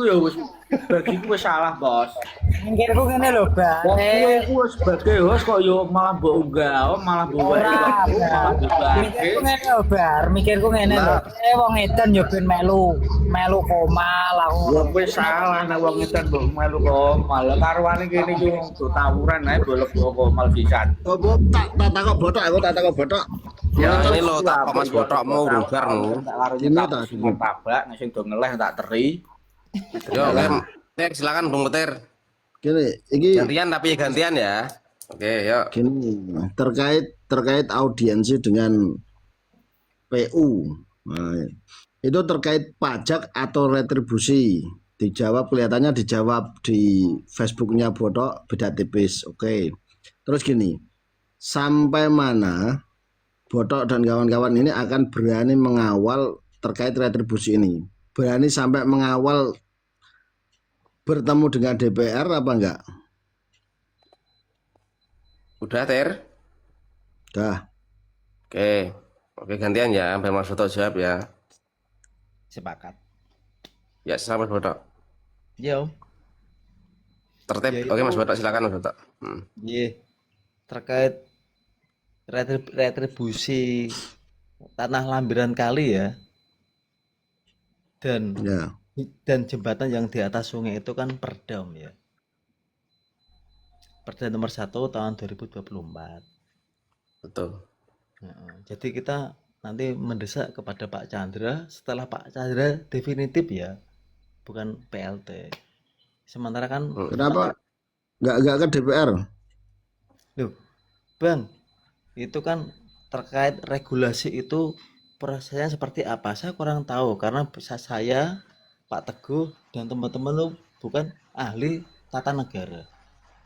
iku ya wis bagiku wis salah, Bos. Mikirku ngene lho, Bang. Wong iku wis sebagai host kok yo malah mbok unggah, malah mbok wae Ora, waktu, malah Bar. mbok Mikirku ngene lho, Bar. Mikirku ngene lho. lah. Wong edan yo ben melu koma lah Ya ngono. wis salah nek wong edan mbok melu kok malah karuane kene iki wong do tawuran ae bolek kok mal pisan. Kok tak takok botok aku tak takok botok. Ya ini lo tak kok Mas Botok mau rugar nu. Tak karo Gini nyetak tak, sing gini. tabak nek sing do ngeleh tak teri. Yo, Peter silakan Bung Peter. Gini, iki Gantian tapi gantian ya. Oke, yuk. gini terkait audiensi dengan PU. Nah, itu terkait pajak atau retribusi. Dijawab kelihatannya dijawab di Facebooknya Botok beda tipis. Oke. Terus gini, sampai mana Botok dan kawan-kawan ini akan berani mengawal terkait retribusi ini? Berani sampai mengawal bertemu dengan DPR apa enggak? Udah, Ter? Dah. Oke. Oke, gantian ya. Biar Mas Botok jawab ya. Sepakat. Ya, sama Mas Botok. Yo, Tertib. Ya, Oke, itu- Mas Botok silakan Mas Botok. iya. Terkait retribusi tanah lambiran kali ya. Dan Ya. jembatan yang di atas sungai itu kan Perda Om, ya. Perda nomor 1 tahun 2024. Betul. Jadi kita nanti mendesak kepada Pak Chandra setelah Pak Chandra definitif ya, bukan PLT. Sementara kan Kenapa nggak ke DPR? Loh, Bang, itu kan terkait regulasi itu prosesnya seperti apa? Saya kurang tahu karena saya, Pak Teguh dan teman-teman tuh bukan ahli tata negara.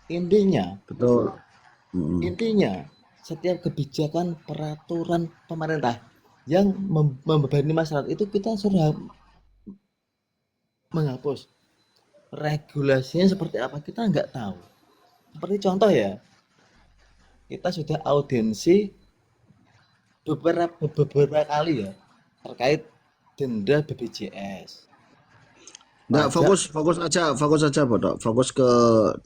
Intinya, Betul. intinya setiap kebijakan peraturan pemerintah yang membebani masyarakat itu kita sudah menghapus. Regulasinya seperti apa kita nggak tahu. Seperti contoh ya, kita sudah audiensi beberapa kali ya terkait denda BPJS. Nggak, Pajak. fokus aja Botok. Fokus ke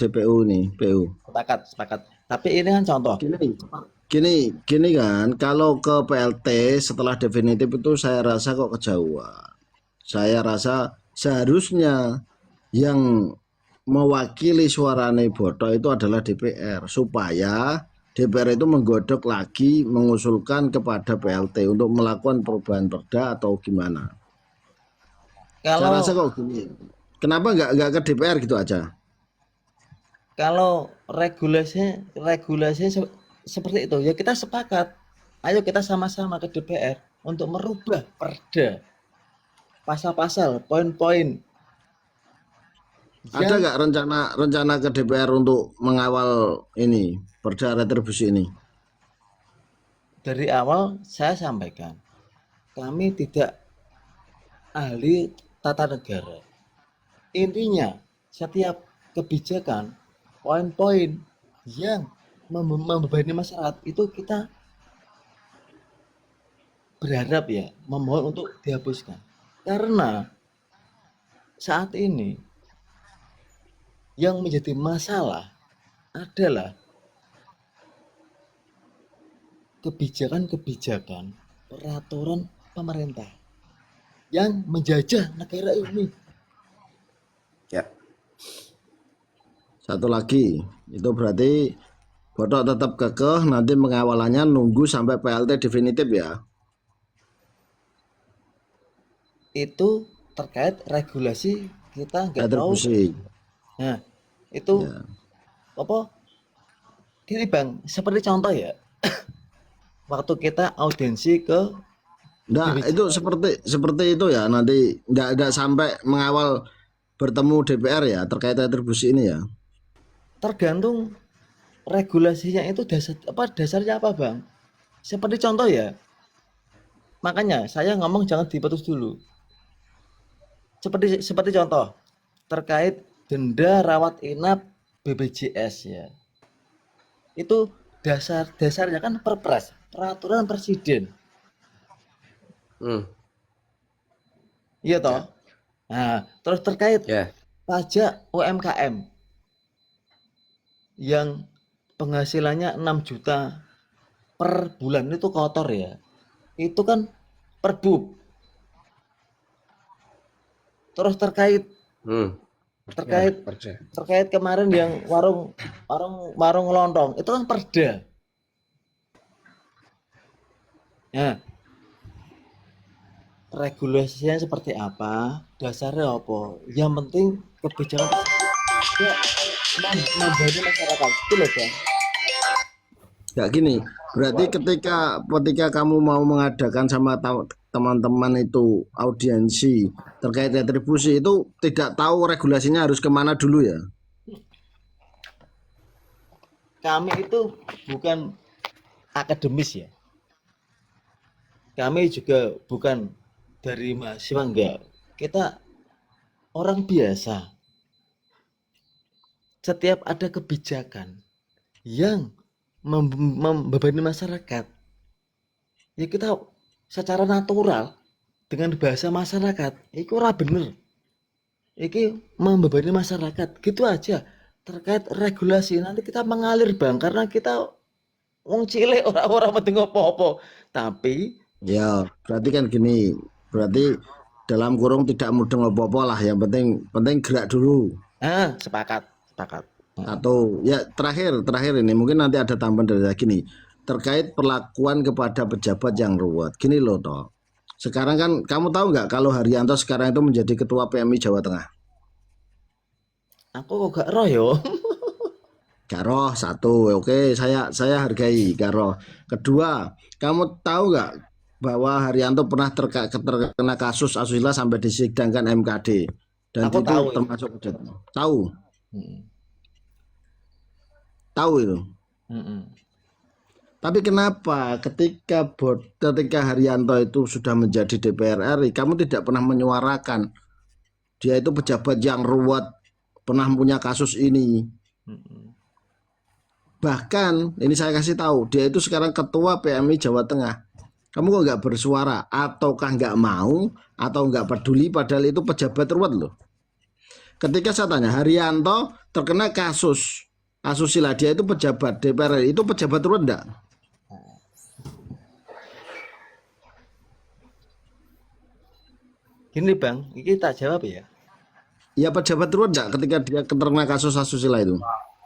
DPU nih, PU. Sepakat. Tapi ini kan contoh. Gini kan, kalau ke PLT setelah definitif itu saya rasa kok kejauhan. Saya rasa seharusnya yang mewakili suarane Botok itu adalah DPR supaya DPR itu menggodok lagi mengusulkan kepada PLT untuk melakukan perubahan perda atau gimana. Saya Kalau rasa kok gini. Kenapa nggak ke DPR gitu aja? kalau regulasinya seperti itu ya kita sepakat. Ayo kita sama-sama ke DPR untuk merubah perda, pasal-pasal, poin-poin. Ada nggak rencana ke DPR untuk mengawal ini perda retribusi ini? Dari awal saya sampaikan, kami tidak ahli tata negara. Intinya, setiap kebijakan, poin-poin yang membebani masyarakat itu kita berharap ya, memohon untuk dihapuskan. Karena saat ini yang menjadi masalah adalah kebijakan-kebijakan peraturan pemerintah yang menjajah negara ini. Ya. Satu lagi, itu berarti Botok tetap kekeh nanti pengawalannya nunggu sampai PLT definitif ya. Itu terkait regulasi kita nggak tahu. Retribusi. Nah, itu Ya. apa? Gini Bang, seperti contoh ya. Waktu kita audiensi ke Nah, itu seperti itu ya, nanti nggak sampai mengawal bertemu DPR ya terkait retribusi ini ya. tergantung regulasinya itu dasarnya apa Bang? Seperti contoh ya. Makanya saya ngomong jangan diputus dulu. Seperti contoh terkait denda rawat inap BPJS ya. Itu dasarnya kan Perpres, peraturan presiden. Hmm. Iya toh? Nah, terus terkait Ya. pajak UMKM yang penghasilannya 6 juta per bulan itu kotor ya. Itu kan perbub. Terus terkait Hmm. terkait terkait kemarin yang warung lontong itu kan perda. Nah, regulasinya seperti apa, dasarnya apa, yang penting kebijakan tersebut membebani masyarakat itu loh Bang. Ya gini, berarti ketika kamu mau mengadakan sama teman-teman itu audiensi terkait retribusi itu tidak tahu regulasinya harus kemana dulu ya? Kami itu bukan akademis ya, kami juga bukan dari mahasiswa, enggak, kita orang biasa. Setiap ada kebijakan yang membebani masyarakat, ya kita secara natural dengan bahasa masyarakat itu ora bener, iki membebani masyarakat gitu aja. Terkait regulasi nanti kita mengalir Bang, karena kita wong cilik orang-orang penting apa-apa, tapi Ya, berarti kan gini, berarti dalam kurung tidak mudeng apa-apa lah, yang penting gerak dulu. sepakat. Atau ya terakhir ini mungkin nanti ada tambahan dari lagi nih terkait perlakuan kepada pejabat yang ruwet. Gini loh toh. Sekarang kan kamu tahu nggak kalau Haryanto sekarang itu menjadi ketua PMI Jawa Tengah? Aku kok gak roh yo. Gak roh satu, oke saya hargai gak roh. Kedua, kamu tahu nggak bahwa Haryanto pernah terkena kasus asusila sampai disidangkan MKD dan Aku itu tahu. termasuk tahu Mm-mm. tahu itu. Mm-mm. Tapi kenapa ketika Haryanto itu sudah menjadi DPR RI, kamu tidak pernah menyuarakan dia itu pejabat yang ruwet, pernah punya kasus ini. Mm-mm. Bahkan ini saya kasih tahu, dia itu sekarang ketua PMI Jawa Tengah. Kamu kok nggak bersuara? Ataukah nggak mau? Atau nggak peduli? Padahal itu pejabat ruwet loh. Ketika saya tanya, Haryanto terkena kasus asusila, dia itu pejabat DPR RI, itu pejabat ruwet enggak? Gini Bang, ini tak jawab ya. Ya pejabat ruwet enggak ketika dia terkena kasus asusila itu?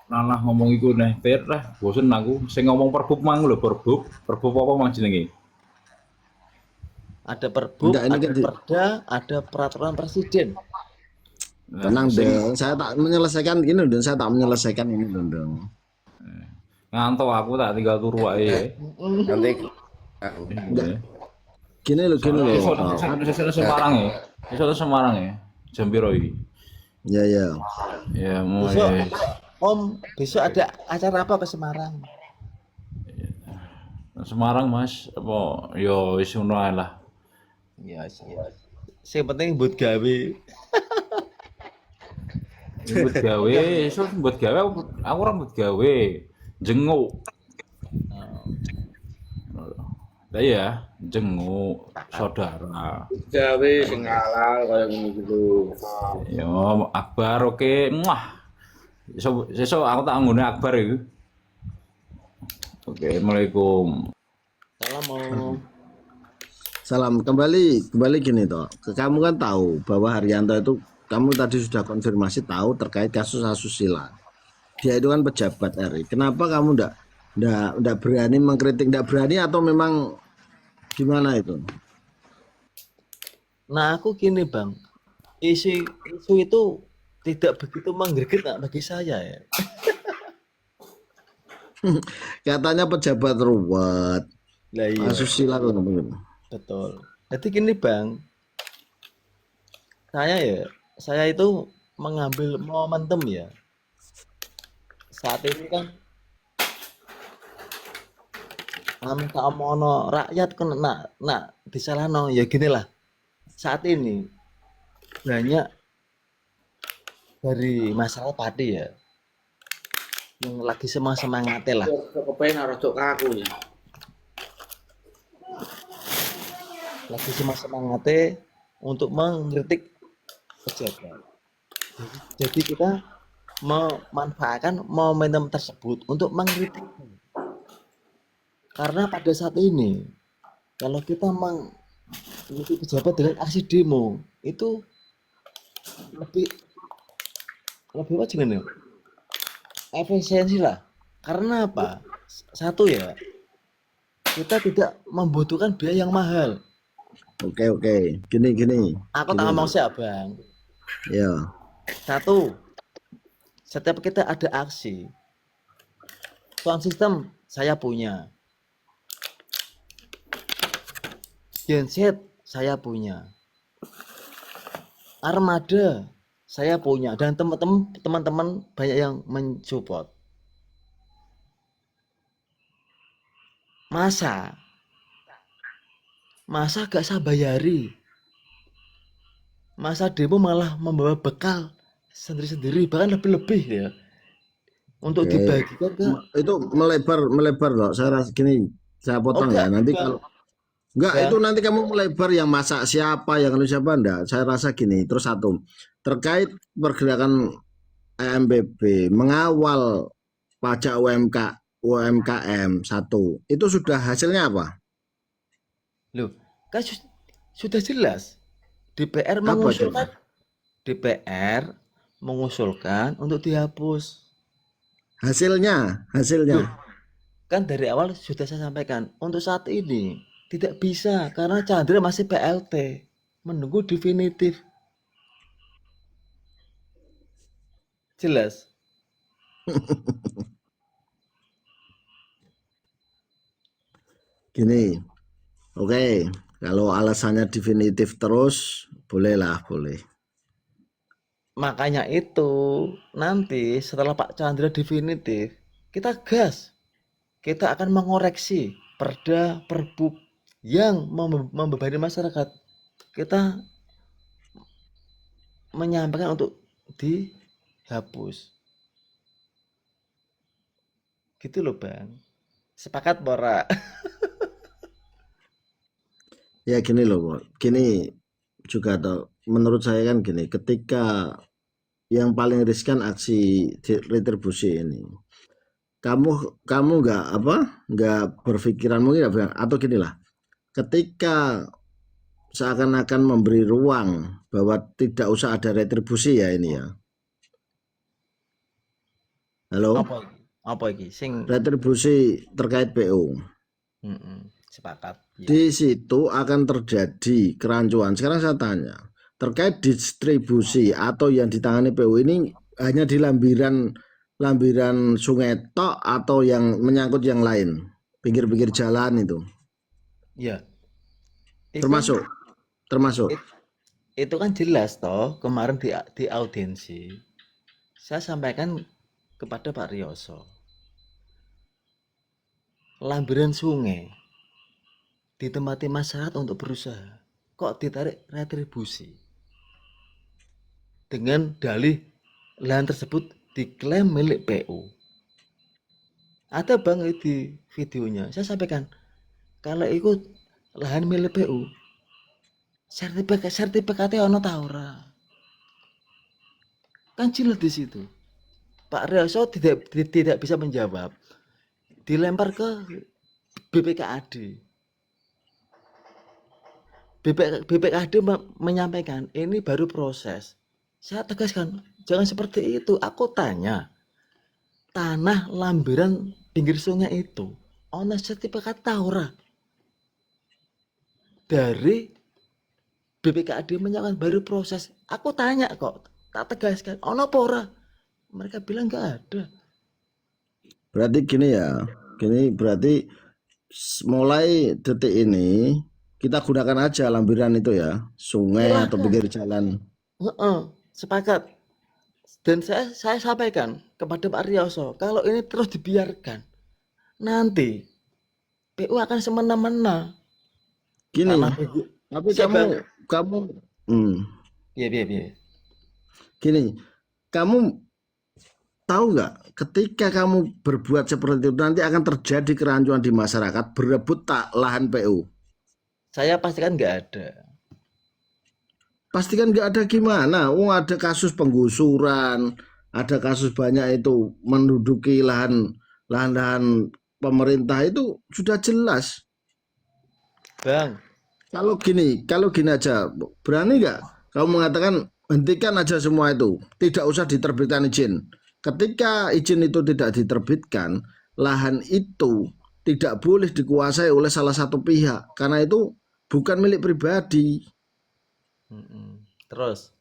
Nah ngomong iku nih, ter lah, bosen aku. Saya ngomong perbub mang lho, perbub apa mang jenenge? Ada perbub, Enggak, ini ada kan perda, ada peraturan presiden. Nah, tenang sing dong, saya tak menyelesaikan ini dan saya tak menyelesaikan ini dong. ngantuk aku tak tinggal turu ae. Nanti Ya. Gini loh. Sesuk Semarang ya. Sesuk Semarang ya. Jam piro iki? Ya. Ya mau Besok, ya. Om, besok ada acara apa ke Semarang? Semarang Mas, apa yo wis ngono ae lah. Ya, sing penting buat gawe. Buat gawe, esuk buat gawe aku ora buat gawe. Jenguk. Lah ya, jenguk saudara. Gawe sing halal kaya ngono gitu. Yo Akbar oke. Muah. Sesuk aku tak nggone Akbar iku. Oke, Assalamualaikum. Salam. Salam kembali gini toh. Kamu kan tahu bahwa Haryanto itu kamu tadi sudah konfirmasi tahu terkait kasus asusila. Dia itu kan pejabat RI. Kenapa kamu ndak berani mengkritik, ndak berani atau memang gimana itu? Nah, aku gini Bang, isu itu tidak begitu menggreget bagi saya ya. Katanya pejabat ruwet. Lah iya, Asusila kan begitu. betul. Jadi gini Bang, saya itu mengambil momentum ya. Saat ini kan kamono rakyat kena disalahno ya gini lah. Saat ini banyak dari masalah padi ya yang lagi semangatnya lah. Kepengen harus cok kaku ya. Lagi semangatnya untuk mengkritik pejabat. Jadi kita memanfaatkan momentum tersebut untuk mengkritik. Karena pada saat ini, kalau kita mengkritik pejabat dengan aksi demo, itu lebih lebih apa gimana? Efisiensi lah. Karena apa? Satu ya, kita tidak membutuhkan biaya yang mahal. Oke, oke. Gini. Aku tak ngomong sih abang. Ya. Satu, setiap kita ada aksi, sound system saya punya, genset saya punya, armada saya punya, dan teman-teman banyak yang mensupport. Masa gak saya bayari, masa demo malah membawa bekal sendiri-sendiri, bahkan lebih-lebih ya, untuk Oke. dibagikan ke. Itu melebar loh. Saya rasa gini, saya potong ya. Nanti kalau enggak, Bang. itu nanti kamu melebar yang masak siapa, yang anu siapa enggak. Saya rasa gini. Terus satu, terkait pergerakan AMPB mengawal pajak UMKM satu, itu sudah hasilnya apa? Loh, kan sudah jelas. DPR Apa mengusulkan DPR mengusulkan untuk dihapus. Hasilnya. Loh, kan dari awal sudah saya sampaikan, untuk saat ini tidak bisa karena Chandra masih PLT, menunggu definitif. Jelas. Gini. Oke, kalau alasannya definitif terus, bolehlah, boleh. Makanya itu nanti setelah Pak Chandra definitif, kita gas. Kita akan mengoreksi perda perbuk yang membebani masyarakat. Kita menyampaikan untuk dihapus. Gitu loh Bang. Sepakat Bora? Ya gini loh, Bro. Gini juga tuh, menurut saya kan gini, ketika yang paling riskan aksi retribusi ini, kamu nggak berpikiran mungkin atau gini lah, ketika seakan-akan memberi ruang bahwa tidak usah ada retribusi ya ini ya. Halo, Apa iki? Sing retribusi terkait PU. sepakat. Ya. Di situ akan terjadi kerancuan. Sekarang saya tanya, terkait distribusi atau yang ditangani PU ini hanya di lambiran sungai tok atau yang menyangkut yang lain, pinggir-pinggir jalan itu. Ya. Termasuk. Itu kan jelas toh kemarin di audiensi saya sampaikan kepada Pak Rioso. Lambiran sungai ditempati masyarakat untuk berusaha, kok ditarik retribusi dengan dalih lahan tersebut diklaim milik PU. Ada Bang di videonya saya sampaikan, kalau ikut lahan milik PU sertifikatnya ono ta ora, kan jelas di situ. Pak Rioso tidak bisa menjawab, dilempar ke BPKAD. BPKAD menyampaikan ini baru proses. Saya tegaskan, jangan seperti itu. Aku tanya, tanah lambiran pinggir sungai itu ono sertifikat taura? Dari BPKAD menyatakan baru proses. Aku tanya kok, tak tegaskan, ono apa ora? Mereka bilang nggak ada. Berarti gini ya, berarti mulai detik ini kita gunakan aja lambiran itu ya, sungai atau pinggir jalan. Sepakat. Dan saya sampaikan kepada Pak Rioso, kalau ini terus dibiarkan, nanti PU akan semena-mena. Gini, tapi kamu, Iya. Gini, kamu tahu nggak, ketika kamu berbuat seperti itu nanti akan terjadi kerancuan di masyarakat berebut lahan PU. Saya pastikan nggak ada. pastikan nggak ada gimana. Oh, ada kasus penggusuran, ada kasus banyak itu menduduki lahan-lahan pemerintah itu sudah jelas. Bang, Kalau gini aja, berani nggak kamu mengatakan hentikan aja semua itu, tidak usah diterbitkan izin. Ketika izin itu tidak diterbitkan, lahan itu tidak boleh dikuasai oleh salah satu pihak karena itu bukan milik pribadi. terus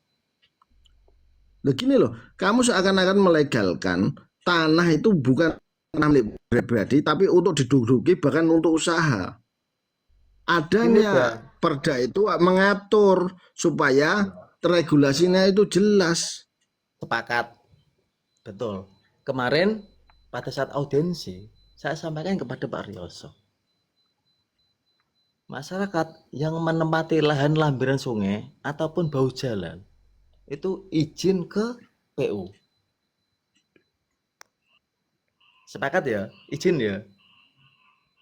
Begini loh, kamu seakan-akan melegalkan tanah itu bukan tanah milik pribadi, tapi untuk diduduki bahkan untuk usaha. ini Adanya Bang, perda itu mengatur supaya regulasinya itu jelas. sepakat. Betul. Kemarin pada saat audiensi, saya sampaikan kepada Pak Rioso, masyarakat yang menempati lahan lambiran sungai ataupun bahu jalan itu izin ke PU. Sepakat ya? Izin ya?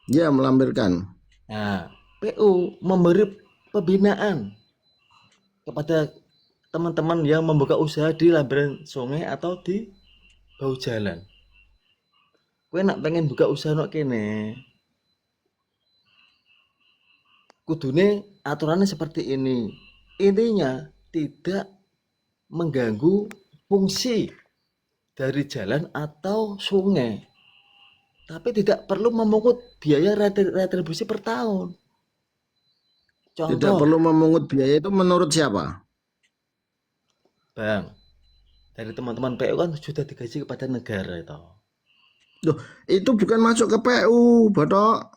Ya, melampirkan. Nah, PU memberi pembinaan kepada teman-teman yang membuka usaha di lambiran sungai atau di bahu jalan. Kowe nak pengen buka usaha nok kene, kudune aturannya seperti ini. Intinya tidak mengganggu fungsi dari jalan atau sungai. Tapi tidak perlu memungut biaya retribusi per tahun. Tidak Contoh, perlu memungut biaya itu menurut siapa? Bang, dari teman-teman PU kan sudah digaji kepada negara itu. Loh, itu bukan masuk ke PU, Batok.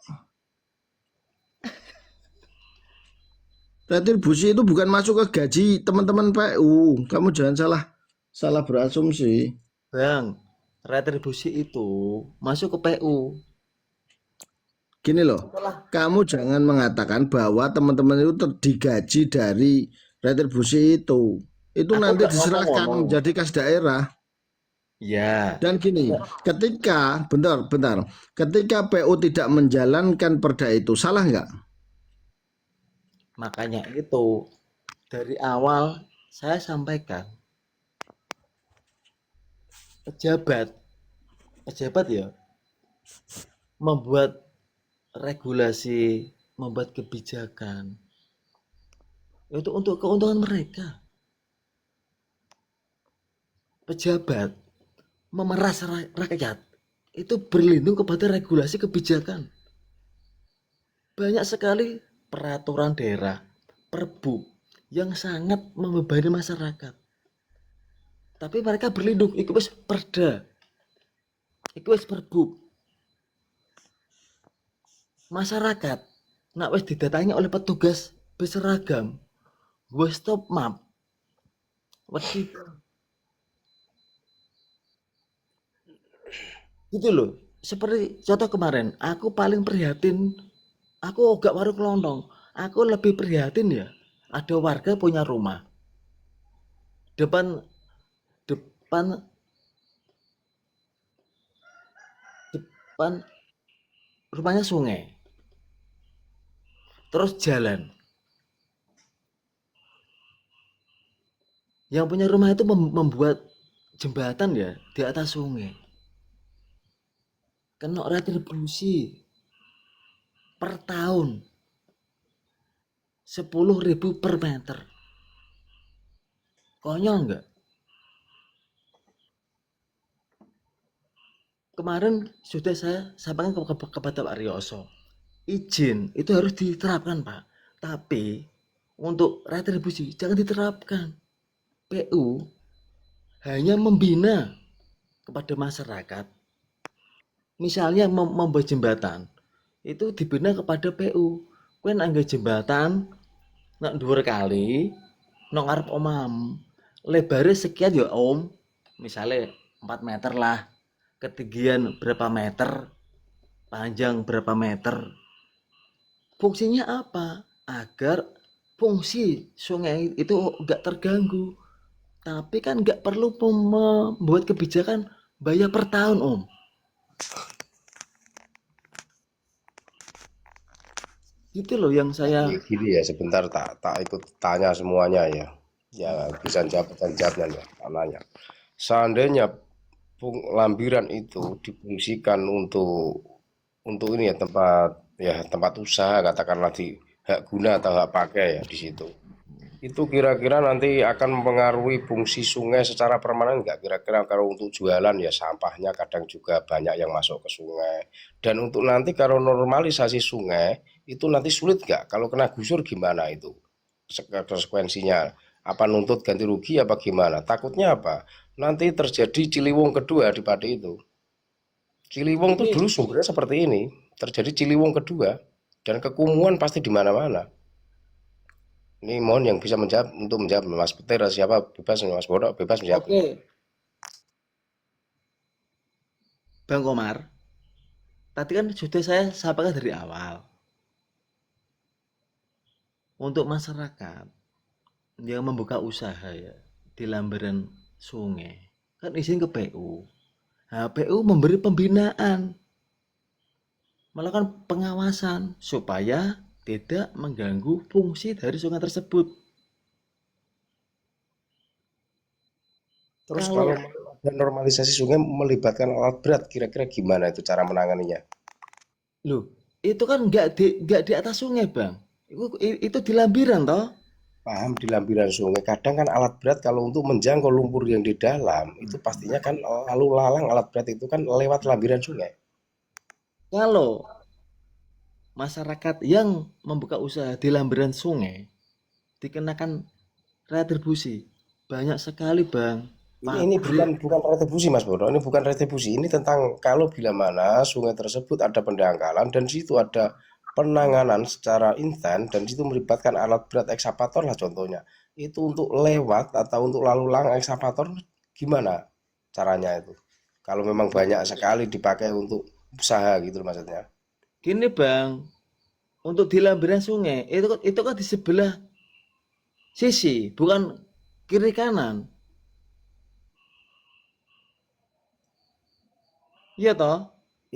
Retribusi itu bukan masuk ke gaji teman-teman PU. Kamu jangan salah berasumsi. Bang, retribusi itu masuk ke PU. Gini loh, kamu jangan mengatakan bahwa teman-teman itu digaji dari retribusi itu. Itu Aku nanti nggak diserahkan ngomong-ngomong. menjadi kas daerah. Ya, Dan gini, bentar, ketika PU tidak menjalankan perda itu, salah nggak? makanya itu dari awal saya sampaikan pejabat ya membuat regulasi, membuat kebijakan itu untuk keuntungan mereka. Pejabat memeras rakyat itu berlindung kepada regulasi kebijakan. Banyak sekali peraturan daerah, perbu yang sangat membebani masyarakat. Tapi mereka berlindung, itu wis perda, itu wis perbu. Masyarakat nak wis didatangi oleh petugas berseragam, gue stop map, wedi gitu loh. Seperti contoh kemarin, aku paling prihatin, aku gak warung kelontong, aku lebih prihatin ya. Ada warga punya rumah depan depan depan rumahnya sungai, terus jalan. Yang punya rumah itu membuat jembatan ya di atas sungai. Kena retribusi per tahun 10.000 per meter. Konyol nggak? Kemarin sudah saya sampaikan kepada Pak Rioso, izin itu harus diterapkan Pak, tapi untuk retribusi jangan diterapkan. PU hanya membina kepada masyarakat. Misalnya membuat jembatan itu dibina kepada PU. Kowe nak nggawe jembatan nak dhuwur kali nak ngarep omam, lebarnya sekian ya Om, misalnya 4 meter lah, ketinggian berapa meter, panjang berapa meter. Fungsinya apa? Agar fungsi sungai itu enggak terganggu. Tapi kan enggak perlu membuat kebijakan bayar per tahun Om. Itu loh yang saya Gini ya, sebentar tak ikut tanya semuanya ya. Ya bisa jawab ya tanahnya. Seandainya lambiran itu difungsikan untuk ini ya tempat usaha katakanlah di hak guna atau hak pakai ya di situ. Itu kira-kira nanti akan mempengaruhi fungsi sungai secara permanen nggak? Kira-kira kalau untuk jualan ya sampahnya kadang juga banyak yang masuk ke sungai. Dan untuk nanti kalau normalisasi sungai itu nanti sulit nggak? Kalau kena gusur gimana itu? Konsekuensinya apa nuntut ganti rugi apa gimana? Takutnya apa? Nanti terjadi Ciliwung kedua di Pati itu. Ciliwung tuh Ini dulu sumbernya seperti ini. Terjadi Ciliwung kedua dan kekumuhan pasti di mana-mana. Ini mohon yang bisa menjawab untuk menjawab Mas Petir siapa bebas Mas Bodo bebas menjawab. oke, Bang Komar, tadi kan sudah saya sampaikan dari awal. Untuk masyarakat yang membuka usaha ya di lambaran sungai, kan izin ke PU. Nah, PU memberi pembinaan, melakukan pengawasan supaya tidak mengganggu fungsi dari sungai tersebut. Terus Kalau kalau ada normalisasi sungai melibatkan alat berat, kira-kira gimana itu cara menanganinya? loh, itu kan nggak di atas sungai, Bang. Itu di lambiran toh. Paham di lampiran sungai, kadang kan alat berat kalau untuk menjangkau lumpur yang di dalam, itu pastinya kan lalu lalang alat berat itu kan lewat lampiran sungai. Kalau masyarakat yang membuka usaha di lambiran sungai dikenakan retribusi banyak sekali, Bang. Ini Pabrik. bukan retribusi Mas Bodo, ini bukan retribusi. Ini tentang kalau bila mana sungai tersebut ada pendangkalan dan di situ ada penanganan secara instan dan di situ melibatkan alat berat ekskavator lah contohnya. Itu untuk lewat atau untuk lalu lalang ekskavator gimana caranya itu? Kalau memang banyak sekali dipakai untuk usaha gitu loh maksudnya. Gini, Bang, untuk di lambiran sungai itu kan di sebelah sisi, bukan kiri kanan. Iya toh?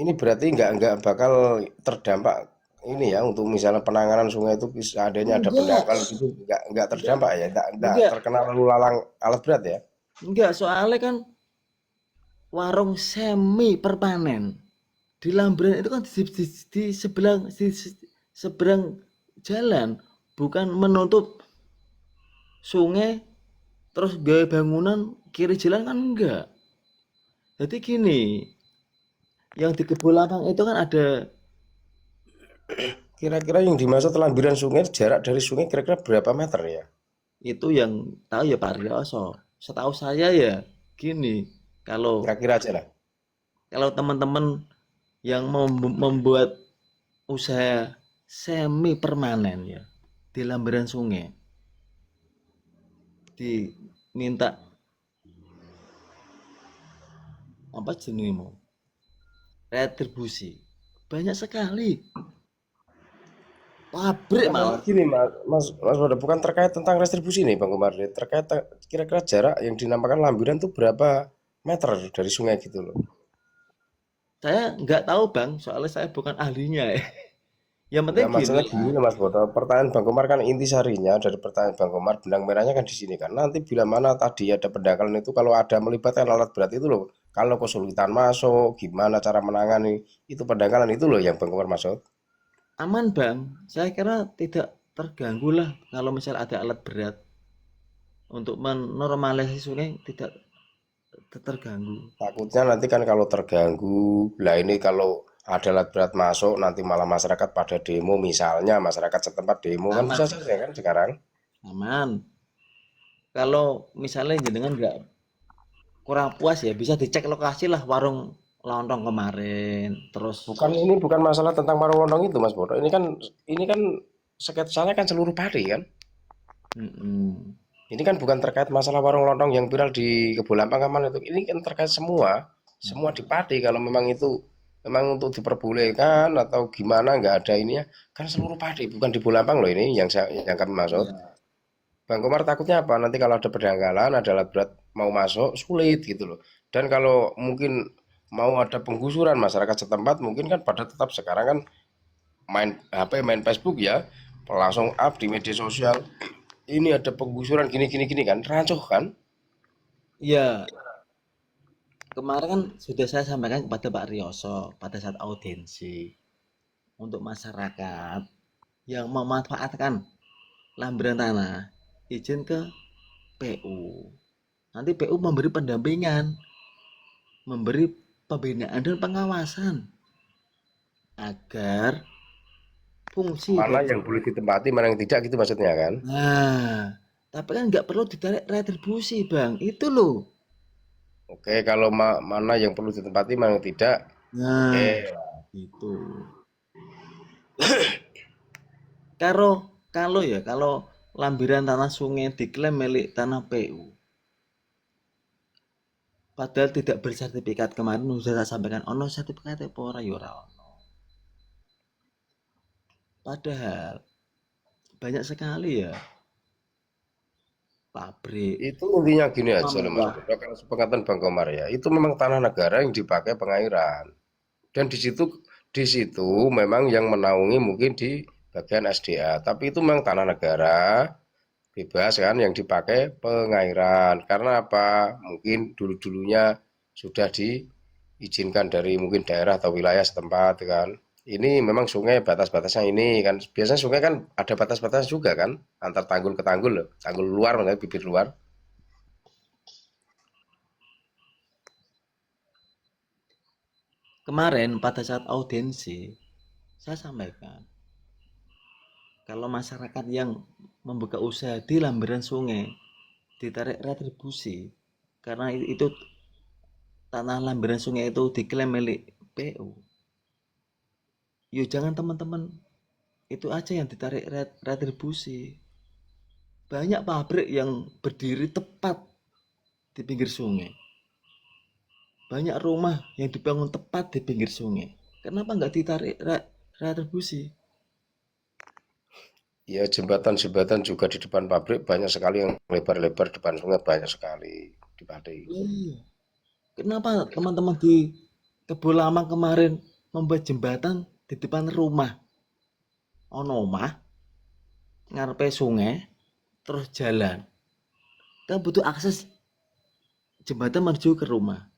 Ini berarti nggak bakal terdampak ini ya untuk misalnya penanganan sungai itu adanya ada Enggak, pendangkal gitu nggak terdampak ya nggak enggak, terkena lalu lalang alat berat ya. enggak. Soalnya kan warung semi permanen di lambiran itu kan di seberang jalan, bukan menutup sungai terus gaya bangunan kiri jalan kan enggak. Jadi gini, yang di Kebun Lapang itu kan ada. Kira-kira yang dimaksud lambiran sungai jarak dari sungai kira-kira berapa meter ya? Itu yang tahu ya Pak Rioso. Setahu saya ya gini, kalau Kira-kira aja lah. kalau teman-teman yang mau membuat usaha semi permanen ya di lambiran sungai diminta apa jenismu retribusi banyak sekali pabrik malah. Gini Mas Bodo, bukan terkait tentang restribusi nih Bang Komar, terkait kira-kira jarak yang dinamakan lambiran itu berapa meter dari sungai gitu loh. Saya nggak tahu Bang, soalnya saya bukan ahlinya ya. Yang penting Nah, gini, masalah gini Mas Bodo, pertanyaan Bang Komar kan intisarinya dari pertanyaan Bang Komar benang merahnya kan di sini kan. Nanti bila mana tadi ada pendangkalan itu kalau ada melibatkan alat berat itu loh. Kalau kesulitan masuk, gimana cara menangani itu pendangkalan itu loh yang Bang Komar maksud. aman Bang. Saya kira tidak terganggu lah kalau misal ada alat berat untuk menormalisasi sungai tidak terganggu. Takutnya nanti kan kalau terganggu, lah ini kalau ada alat berat masuk nanti malah masyarakat pada demo misalnya masyarakat setempat demo kan bisa Aman, saja kan sekarang. aman. Kalau misalnya jenengan nggak kurang puas ya bisa dicek lokasi lah warung lontong kemarin. Terus Bukan masalah tentang warung lontong itu Mas Bodo. Ini kan sketsanya kan seluruh Pati kan. mm-mm. Ini kan bukan terkait masalah warung lontong yang viral di Kebulampang Kaman itu. Ini kan terkait semua di Pati kalau memang itu memang untuk diperbolehkan atau gimana nggak ada ininya kan seluruh Pati bukan di Bulampang loh ini yang kami maksud. Ya, Bang Komar takutnya apa? Nanti kalau ada pendangkalan, ada alat berat mau masuk sulit gitu loh. Dan kalau mungkin mau ada penggusuran masyarakat setempat mungkin kan pada tetap sekarang kan main HP, main Facebook ya, langsung up di media sosial ini ada penggusuran gini kan, rancuh kan? Ya, kemarin kan sudah saya sampaikan kepada Pak Rioso pada saat audiensi untuk masyarakat yang memanfaatkan lambiran tanah izin ke PU. Nanti PU memberi pendampingan, memberi pembinaan dan pengawasan agar fungsi Mana dari yang boleh ditempati, mana yang tidak gitu maksudnya kan? tapi kan nggak perlu ditarik retribusi bang, itu loh. Oke, kalau mana yang perlu ditempati, mana yang tidak. Oke, Nah, itu. Kalau kalau lambiran tanah sungai diklaim milik tanah PU, padahal tidak bersertifikat kemarin sudah saya sampaikan, ono sertifikat apa ora ya ora ono. Padahal banyak sekali ya pabrik itu intinya gini aja loh Mas meminta. Bro. Kalau sepengetahuan Bang Komar ya, itu memang tanah negara yang dipakai pengairan. Dan di situ memang yang menaungi mungkin di bagian SDA, tapi itu memang tanah negara bebas kan yang dipakai pengairan. Karena apa? Mungkin dulu-dulunya sudah diizinkan dari mungkin daerah atau wilayah setempat kan. Ini memang sungai batas-batasnya ini kan. Biasanya sungai kan ada batas-batas juga kan antar tanggul ke tanggul loh. Tanggul luar maksudnya bibir luar. Kemarin pada saat audiensi saya sampaikan kalau masyarakat yang membuka usaha di lambiran sungai ditarik retribusi karena itu tanah lambiran sungai itu diklaim milik PU. Yo jangan teman-teman itu aja yang ditarik retribusi. Banyak pabrik yang berdiri tepat di pinggir sungai. Banyak rumah yang dibangun tepat di pinggir sungai. Kenapa nggak ditarik retribusi? Ya jembatan-jembatan juga di depan pabrik banyak sekali yang lebar-lebar depan sungai banyak sekali di Pati. Iya. Kenapa teman-teman di Kebun Lama kemarin membuat jembatan di depan rumah? Ono omah, ngarepe sungai, terus jalan. Kita butuh akses jembatan menuju ke rumah.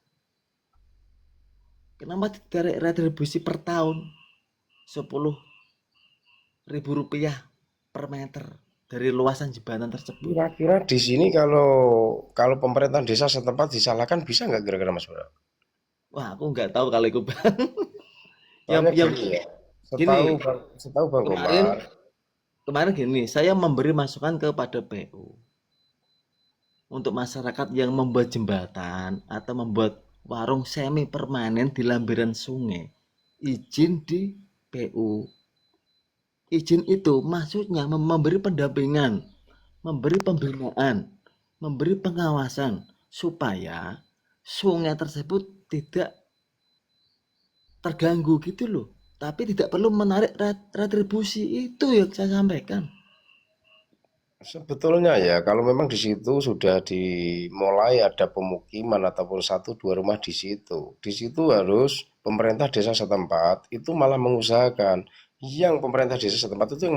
Kenapa ditarik retribusi per tahun 10.000 rupiah per meter dari luasan jembatan tersebut? Kira-kira di sini kalau kalau pemerintahan desa setempat disalahkan bisa nggak kira-kira Mas Bro? Wah, aku nggak tahu kalau itu bang. yang Soalnya yang gini ya, gini setahu Bang kemarin Komar, kemarin gini, saya memberi masukan kepada PU untuk masyarakat yang membuat jembatan atau membuat warung semi permanen di lambiran sungai, izin di PU. Izin itu maksudnya memberi pendampingan, memberi pembinaan, memberi pengawasan supaya sungai tersebut tidak terganggu gitu loh. Tapi tidak perlu menarik retribusi, itu yang saya sampaikan. sebetulnya ya kalau memang di situ sudah dimulai ada pemukiman ataupun satu dua rumah di situ harus pemerintah desa setempat itu malah mengusahakan yang pemerintah desa setempat itu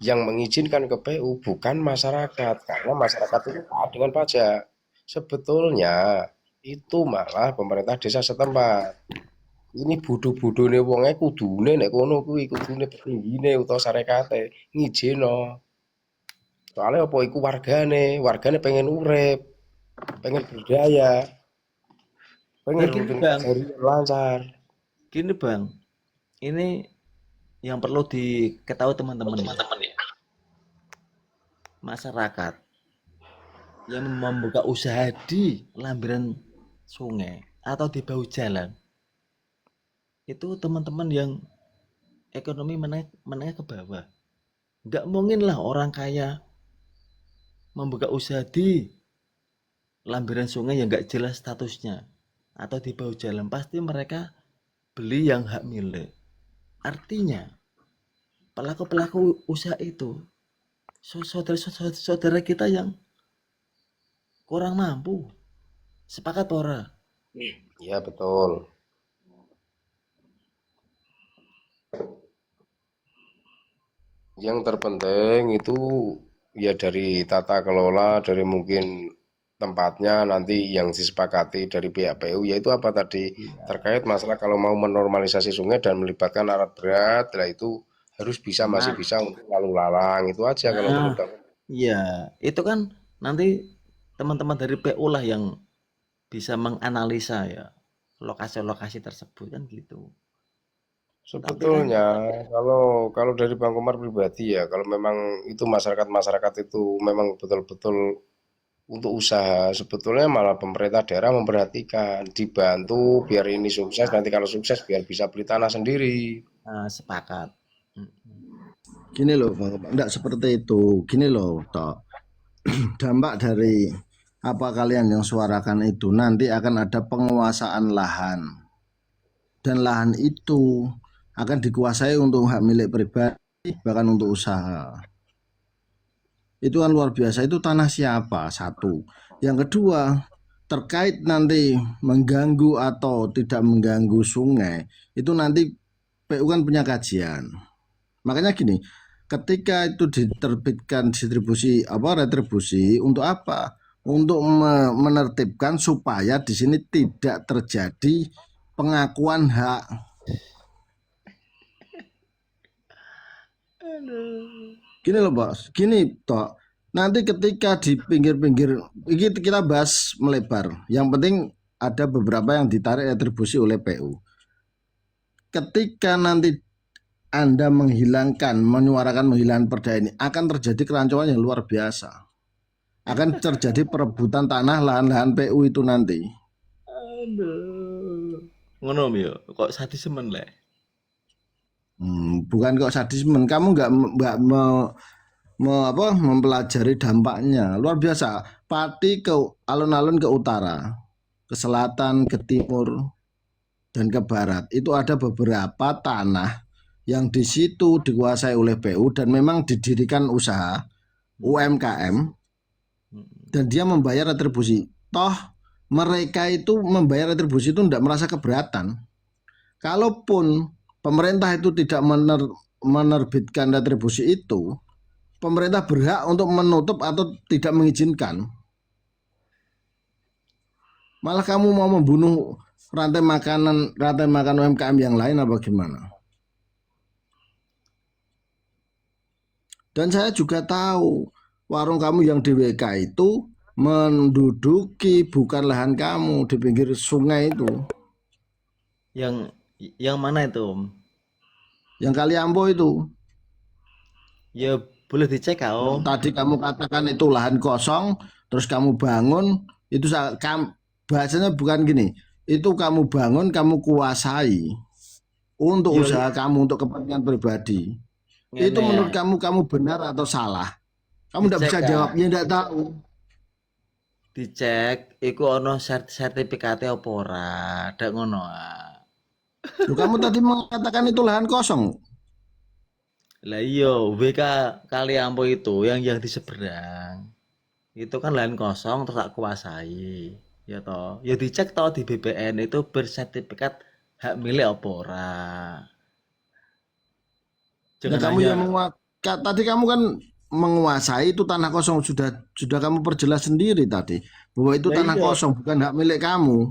yang mengizinkan ke PU bukan masyarakat karena masyarakat itu taat dengan pajak. Sebetulnya itu malah pemerintah desa setempat. Ini bodoh-bodohne wonge kudune nek kono kuwi kudune petinggine utawa sarekate ngijino. Soalnya apa iku wargane pengen urip, pengen berdaya, pengen Nah gini rutinitas bang, harian lancar. ini yang perlu diketahui teman-teman ya. Masyarakat yang membuka usaha di lambiran sungai atau di bahu jalan itu teman-teman yang ekonomi menengah ke bawah. Nggak mungkin lah orang kaya membuka usaha di lambiran sungai yang nggak jelas statusnya atau di bahu jalan. Pasti mereka beli yang hak milik. Artinya pelaku-pelaku usaha itu saudara-saudara kita yang kurang mampu. Sepakat ora? Ya betul. Yang terpenting itu ya dari tata kelola, dari mungkin tempatnya nanti yang disepakati dari pihak PU, yaitu apa tadi terkait masalah kalau mau menormalisasi sungai dan melibatkan alat berat, lah itu harus bisa masih Nah, bisa untuk lalu lalang itu aja kalau nah, menurut aku. iya, itu kan nanti teman-teman dari PU lah yang bisa menganalisa ya lokasi-lokasi tersebut kan gitu. Tapi kan Sebetulnya kalau kalau dari Bang Komar pribadi ya, kalau memang itu masyarakat-masyarakat itu memang betul-betul untuk usaha, sebetulnya malah pemerintah daerah memperhatikan, dibantu biar ini sukses, nanti kalau sukses biar bisa beli tanah sendiri. sepakat. Mm. Gini loh, enggak seperti itu. Gini loh, Tok. Dampak dari apa kalian yang suarakan itu nanti akan ada penguasaan lahan. Dan lahan itu akan dikuasai untuk hak milik pribadi, bahkan untuk usaha. Itu kan luar biasa, itu tanah siapa? Satu. Yang kedua, terkait nanti mengganggu atau tidak mengganggu sungai, itu nanti PU kan punya kajian. Makanya gini, ketika itu diterbitkan distribusi retribusi untuk apa? Untuk menertibkan supaya di sini tidak terjadi pengakuan hak. Gini loh bos, gini toh. Nanti ketika di pinggir-pinggir, ini kita bahas melebar. Yang penting ada beberapa yang ditarik retribusi oleh PU. Ketika nanti Anda menyuarakan menghilangkan perda ini, akan terjadi kerancuan yang luar biasa. Akan terjadi perebutan tanah lahan-lahan PU itu nanti. Aduh. Ngono ya, kok sadismen leh. Bukan kok sadisme, kamu nggak mempelajari dampaknya luar biasa. Pati ke alun-alun ke utara, ke selatan, ke timur, dan ke barat itu ada beberapa tanah yang di situ dikuasai oleh PU dan memang didirikan usaha UMKM dan dia membayar retribusi. Toh mereka itu membayar retribusi itu tidak merasa keberatan. Kalaupun pemerintah itu tidak menerbitkan retribusi itu, pemerintah berhak untuk menutup atau tidak mengizinkan. Malah kamu mau membunuh rantai makan UMKM yang lain apa gimana? Dan saya juga tahu warung kamu yang di WK itu menduduki bukan lahan kamu di pinggir sungai itu. Yang mana itu, Om? Yang Kaliambo itu. Ya boleh dicek Om. Tadi kamu katakan itu lahan kosong, terus kamu bangun, itu bahasanya bukan gini. Itu kamu bangun, kamu kuasai untuk usaha kamu, untuk kepentingan pribadi. Itu menurut kamu benar atau salah? Kamu tidak bisa jawabnya, tidak tahu. Dicek, iku ono sertifikatnya apa ora? Ndak ngono. Kamu tadi mengatakan itu lahan kosong. Lah iya, WK Kaliambo itu yang di seberang. Itu kan lahan kosong terus tak kuasai. Ya toh. Ya dicek toh di BPN itu bersertifikat hak milik apa ora. Nah, kamu yang tadi kamu kan menguasai itu tanah kosong, sudah kamu perjelas sendiri tadi bahwa itu tanah kosong bukan hak milik kamu.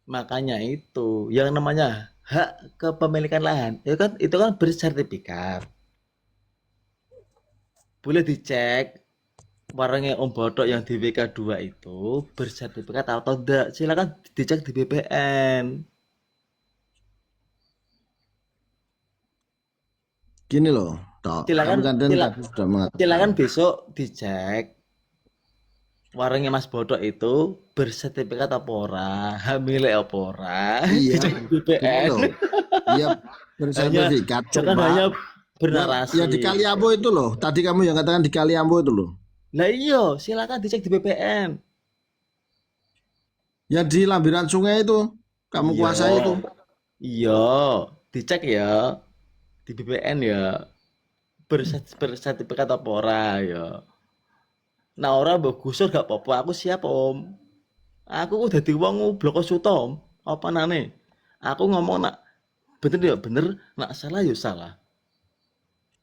Makanya itu yang namanya hak kepemilikan lahan itu kan bersertifikat. Boleh dicek warungnya Om Bodok yang di WK2 itu bersertifikat atau tidak. Silakan dicek di BPN. Gini loh, silakan besok dicek warungnya Mas Bodok itu bersertifikat apa ora, hak milik apa ora. Iya, dicek di BPN. Iya, bersertifikat. Jangan hanya bernarasi. Ya di Kaliambo itu loh. Tadi kamu yang katakan di Kaliambo itu loh. Lah iya, silakan dicek di BPN. Ya di lambiran sungai itu kamu kuasai itu. Iya, dicek ya di BPN ya bersertifikat apa ora ya. Nah ora mbok gusur gak apa-apa, aku siap Om. Aku udah dadi wong bloko suto Om. Apa nane? Aku ngomong nak bener ya bener, nak salah ya salah.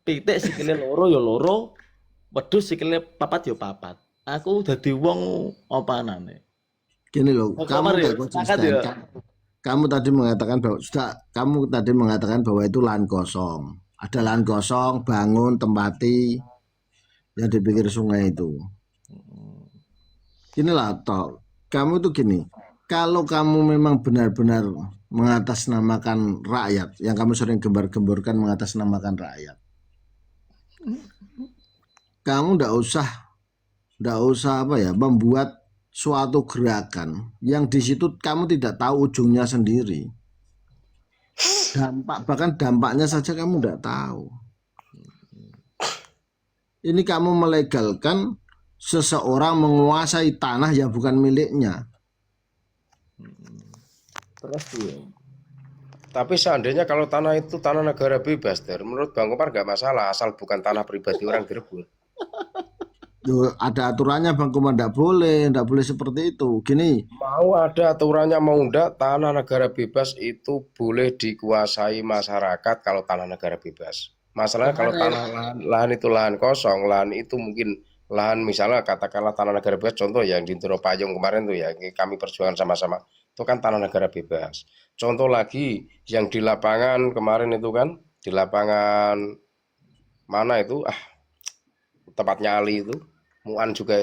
Pitik sikile loro ya loro. wedhus sikile papat yo papat. Aku dadi wong opanane. Gini loh, Oh, kamu Komar ya, nggak sepakat konsisten. ya. Kamu tadi mengatakan bahwa kamu tadi mengatakan bahwa itu lahan kosong. Ada lahan kosong, bangun, tempati yang di pinggir sungai itu. Inilah toh, kamu tuh gini. Kalau kamu memang benar-benar mengatasnamakan rakyat, yang kamu sering gembar-gemborkan mengatasnamakan rakyat, kamu ndak usah apa ya, membuat suatu gerakan yang di situ kamu tidak tahu ujungnya sendiri. Bahkan dampaknya saja kamu tidak tahu. Ini kamu melegalkan seseorang menguasai tanah yang bukan miliknya. Terus ya. Tapi seandainya kalau tanah itu tanah negara bebas, menurut Bang Komar nggak masalah, asal bukan tanah pribadi orang Cirebon. Loh, ada aturannya Bang Komar, tidak boleh seperti itu. Gini, Mau ada aturannya mau enggak, tanah negara bebas itu boleh dikuasai masyarakat kalau tanah negara bebas. Masalahnya kalau lahan itu lahan kosong, lahan itu mungkin lahan misalnya katakanlah tanah negara bebas, contoh yang di Ndoro Payung kemarin tuh ya kami perjuangan sama-sama, itu kan tanah negara bebas. Contoh lagi yang di lapangan kemarin itu kan, di lapangan mana itu, tempatnya Ali itu, Muan juga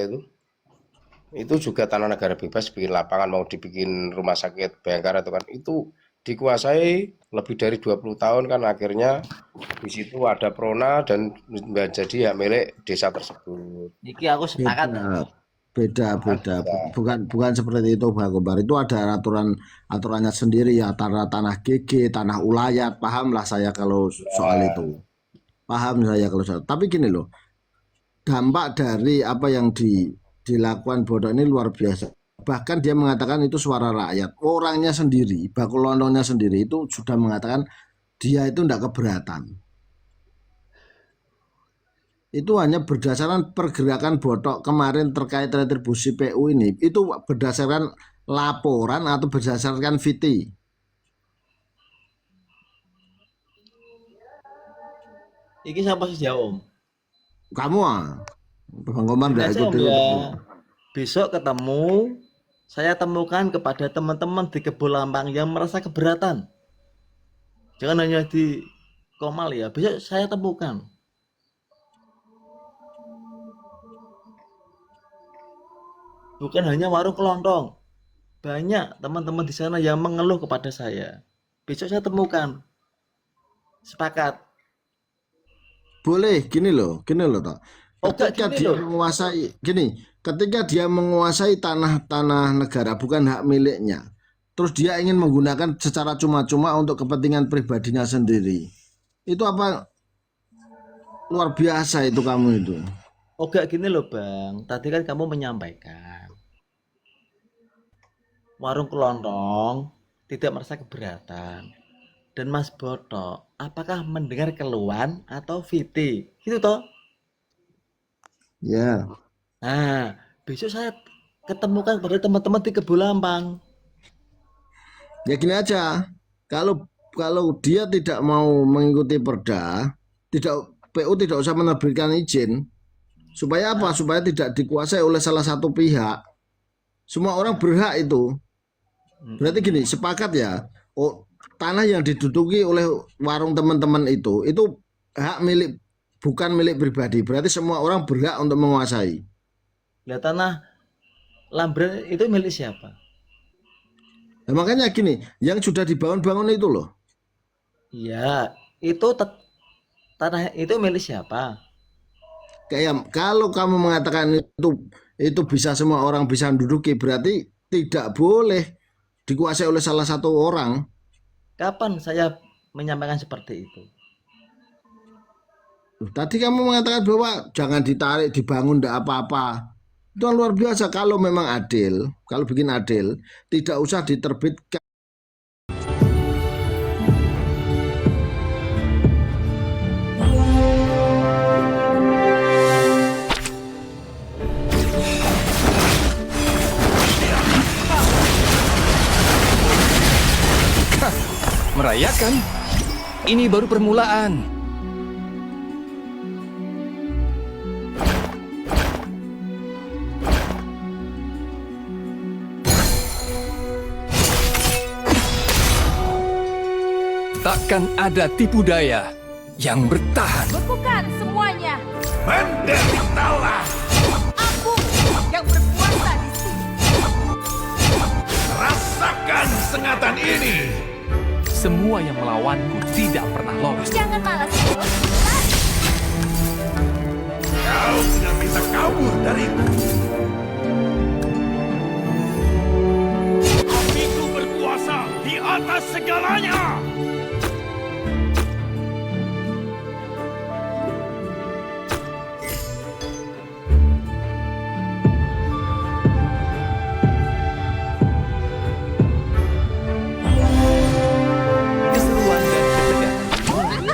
itu juga tanah negara bebas, bikin lapangan mau dibikin rumah sakit Bayangkara itu kan, itu dikuasai lebih dari 20 tahun kan, akhirnya di situ ada prona dan menjadi hak milik desa tersebut. Iki aku sepakat. beda. Bukan seperti itu Bang Komar. Itu ada aturannya sendiri ya, tanah GG, tanah ulayat. Pahamlah saya kalau soal itu. Paham saya kalau soal. Tapi gini loh, dampak dari apa yang dilakukan Bodo ini luar biasa. Bahkan dia mengatakan itu suara rakyat. Orangnya sendiri, Bakulondonya sendiri itu sudah mengatakan dia itu tidak keberatan. Itu hanya berdasarkan pergerakan Botok kemarin terkait retribusi PU ini. Itu berdasarkan laporan atau berdasarkan VT. Iki siapa sih jauh Om? Kamu Bang Komar Gini nggak aja ikut Om ya. Besok ketemu, saya temukan kepada teman-teman di Kebon Lampang yang merasa keberatan. Jangan hanya di Komal ya. Besok saya temukan. Bukan hanya warung kelontong. Banyak teman-teman di sana yang mengeluh kepada saya. Besok saya temukan. Sepakat. Boleh gini loh toh. Ketika gini dia loh. menguasai ketika dia menguasai tanah negara bukan hak miliknya, terus dia ingin menggunakan secara cuma-cuma untuk kepentingan pribadinya sendiri. Itu apa luar biasa itu kamu itu. Gini loh Bang. Tadi kan kamu menyampaikan warung kelontong tidak merasa keberatan. Dan Mas Boto, apakah mendengar keluhan atau VT? Gitu toh? Ya. Nah, besok saya ketemukan pada teman-teman di Kebon Lampang. Ya gini aja. Kalau dia tidak mau mengikuti perda, PU tidak usah menerbitkan izin. Supaya apa? Supaya tidak dikuasai oleh salah satu pihak. Semua orang berhak itu. Berarti gini, sepakat ya. Tanah yang diduduki oleh warung teman-teman itu hak milik, bukan milik pribadi. Berarti semua orang berhak untuk menguasai. Nah, tanah Lambren itu milik siapa? Nah, makanya gini, yang sudah dibangun-bangun itu loh. Iya, itu tanah itu milik siapa? Kayak kalau kamu mengatakan itu bisa semua orang bisa menduduki, berarti tidak boleh dikuasai oleh salah satu orang. Kapan saya menyampaikan seperti itu? Tadi kamu mengatakan bahwa jangan ditarik, dibangun, tidak apa-apa. Itu kan luar biasa. Kalau memang adil, kalau bikin adil, tidak usah diterbitkan. Merayakan? Ini baru permulaan. takkan ada tipu daya yang bertahan. Bekukan semuanya. Menderitalah. Aku yang berkuasa di sini. Rasakan sengatan ini. Semua yang melawanku tidak pernah lolos. Jangan malas, Tio. Lari. Kau tidak bisa kabur dariku. Apiku berkuasa di atas segalanya. Keseruan dan ketegangan.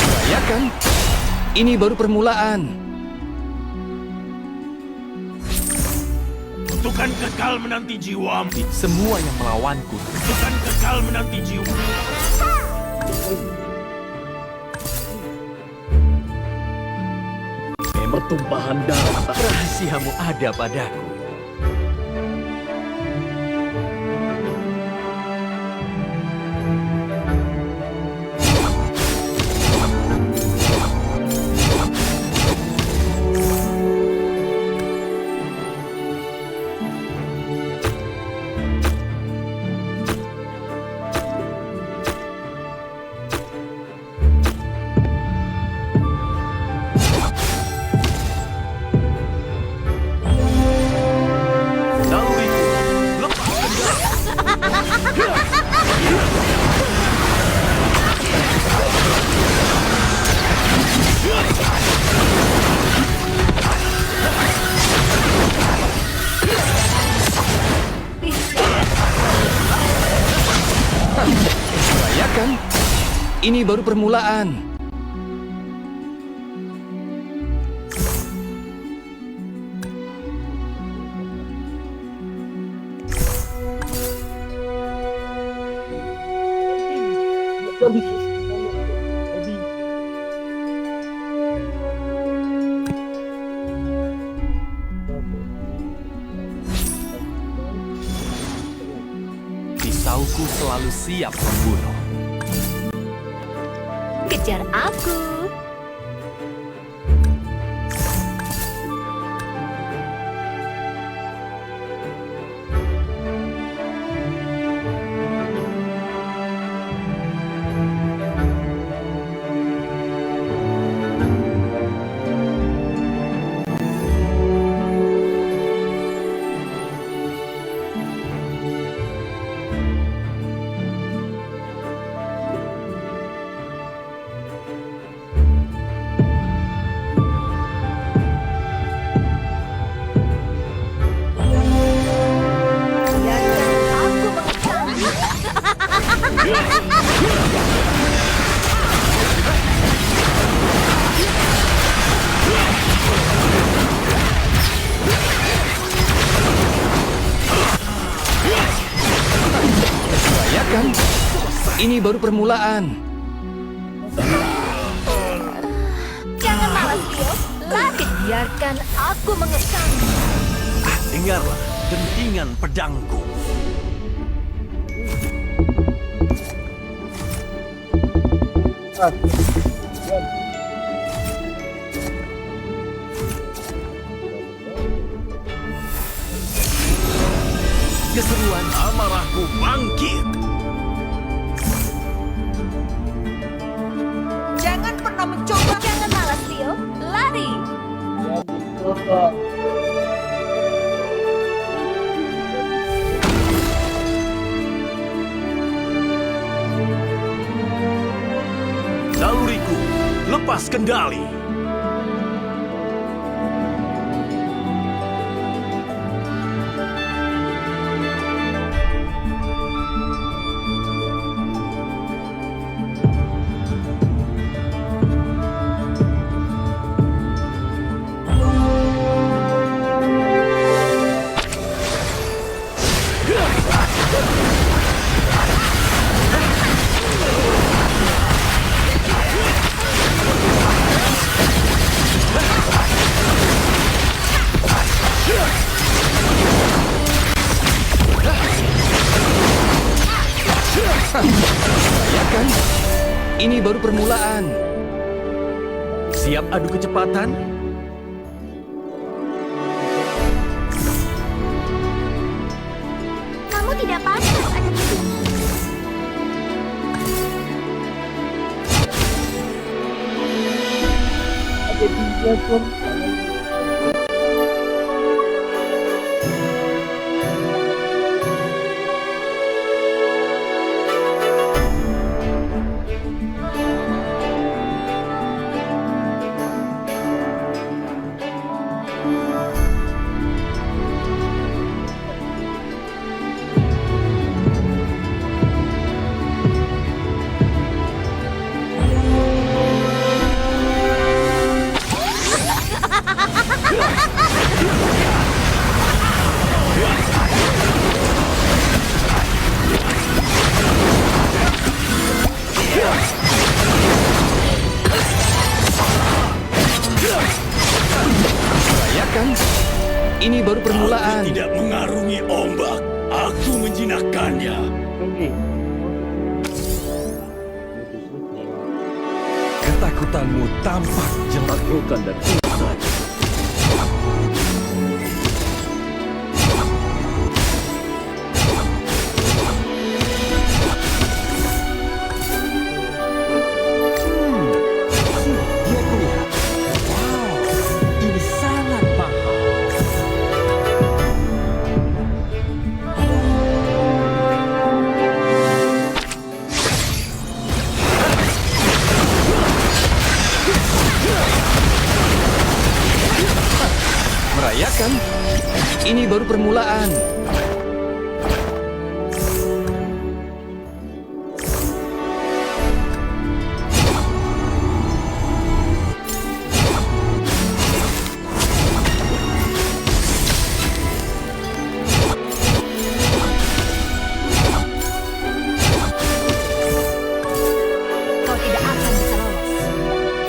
Rayakan. Ini baru permulaan. Bukan kekal menanti jiwamu. Semua yang melawanku Bukan kekal menanti jiwa. pertumpahan darah. Rahasiamu ada padaku. Rayakan. Ini baru permulaan. Pisauku selalu siap membunuh. Kejar aku. Rayakan. Ini baru permulaan. Jangan malas, Tio. Lari. Biarkan aku mengekang. Dengarlah dentingan pedangku. Keseruan Amarahku bangkit. Jangan pernah mencoba. Jangan malas, Tio. Lari. Naluriku lepas kendali. Ini baru permulaan. Siap adu kecepatan? Kamu tidak pantas ada di sini. Rayakan. Ini baru permulaan. Aku tidak mengarungi ombak. Aku menjinakkannya. Ketakutanmu tampak jelas. Bukan dan usai. Dia kulihat. Wow, ini sangat mahal. Merayakan. Ini baru permulaan. Kau tidak akan bisa lolos.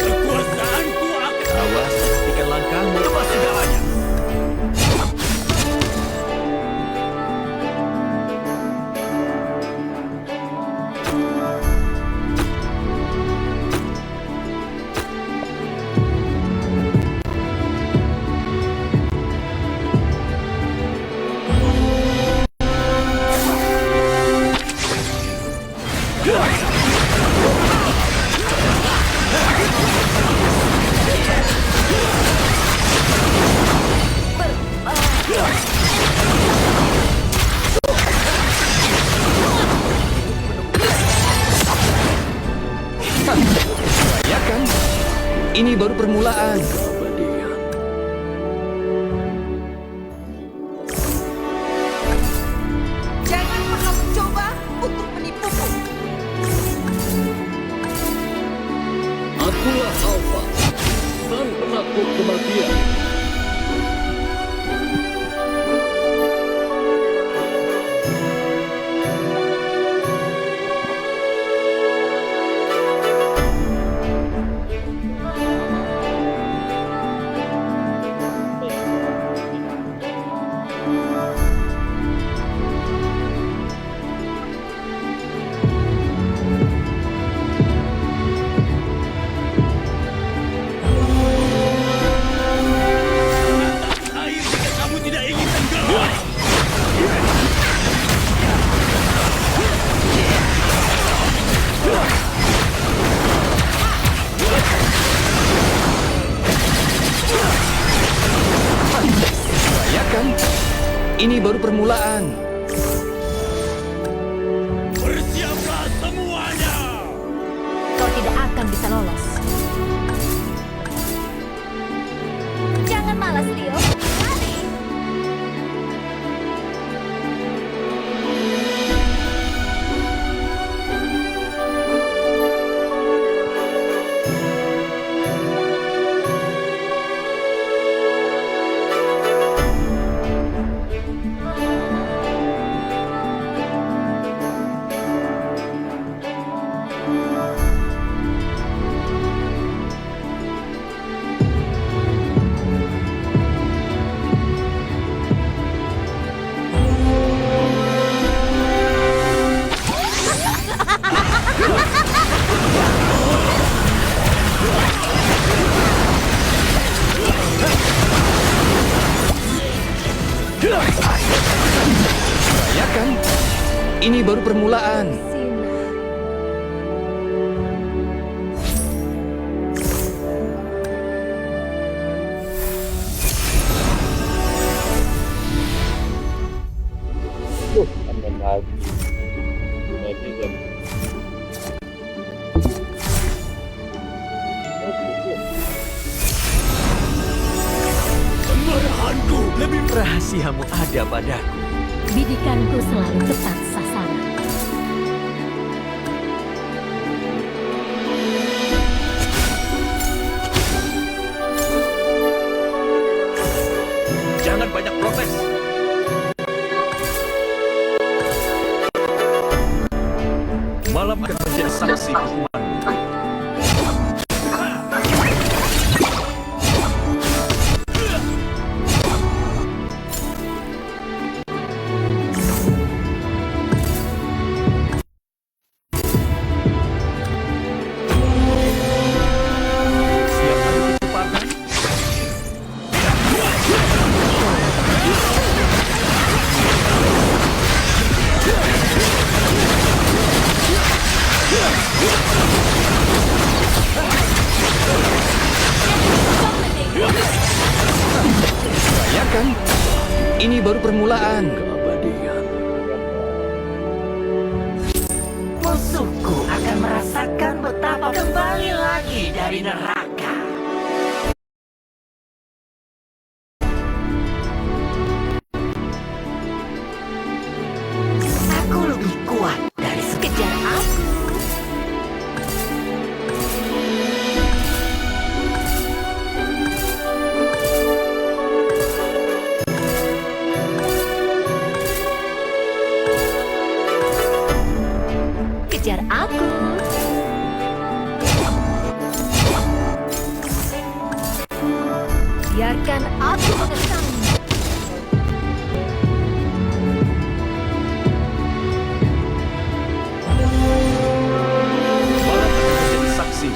Kekuasaanku akan... Awas, perhatikan langkahmu. Lepas segalanya. Rayakan. Ini baru permulaan. Jangan pernah mencoba untuk menipuku. Akulah Alpha, sang penakut kematian. Air jika kamu tidak ingin tenggelam. Rayakan. Ini baru permulaan. Bersiaplah semuanya. Kau tidak akan bisa lolos. Jangan malas, Leo. Lari. Ini baru permulaan. Sina. Kemarahanku lebih Rahasiamu ada padaku. Bidikanku selalu tepat sasaran. Jangan banyak protes. Malam akan menjadi saksi hukuman. Siap adu kecepatan? Rayakan. Ini baru permulaan. Keabadian. Musuhku akan merasakan betapa kembali lagi dari neraka. Aku lebih kuat dari Kejar aku. Kejar aku. Biarkan aku mengetahui. Malam akan menjadi saksi.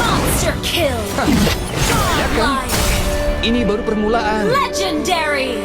Monster kill. Rayakan. Ini baru permulaan. Legendary.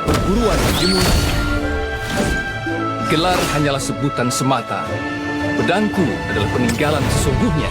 Perguruan dimulai. Gelar hanyalah sebutan semata. Pedangku adalah peninggalan sesungguhnya.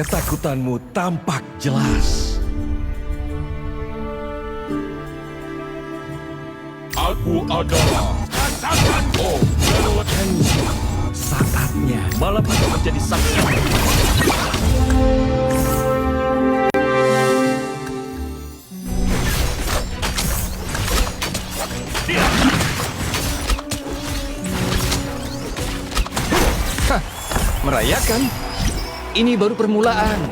Ketakutanmu tampak jelas. Aku adalah rasakan Saatnya malam itu menjadi saksi. Merayakan? Ini baru permulaan.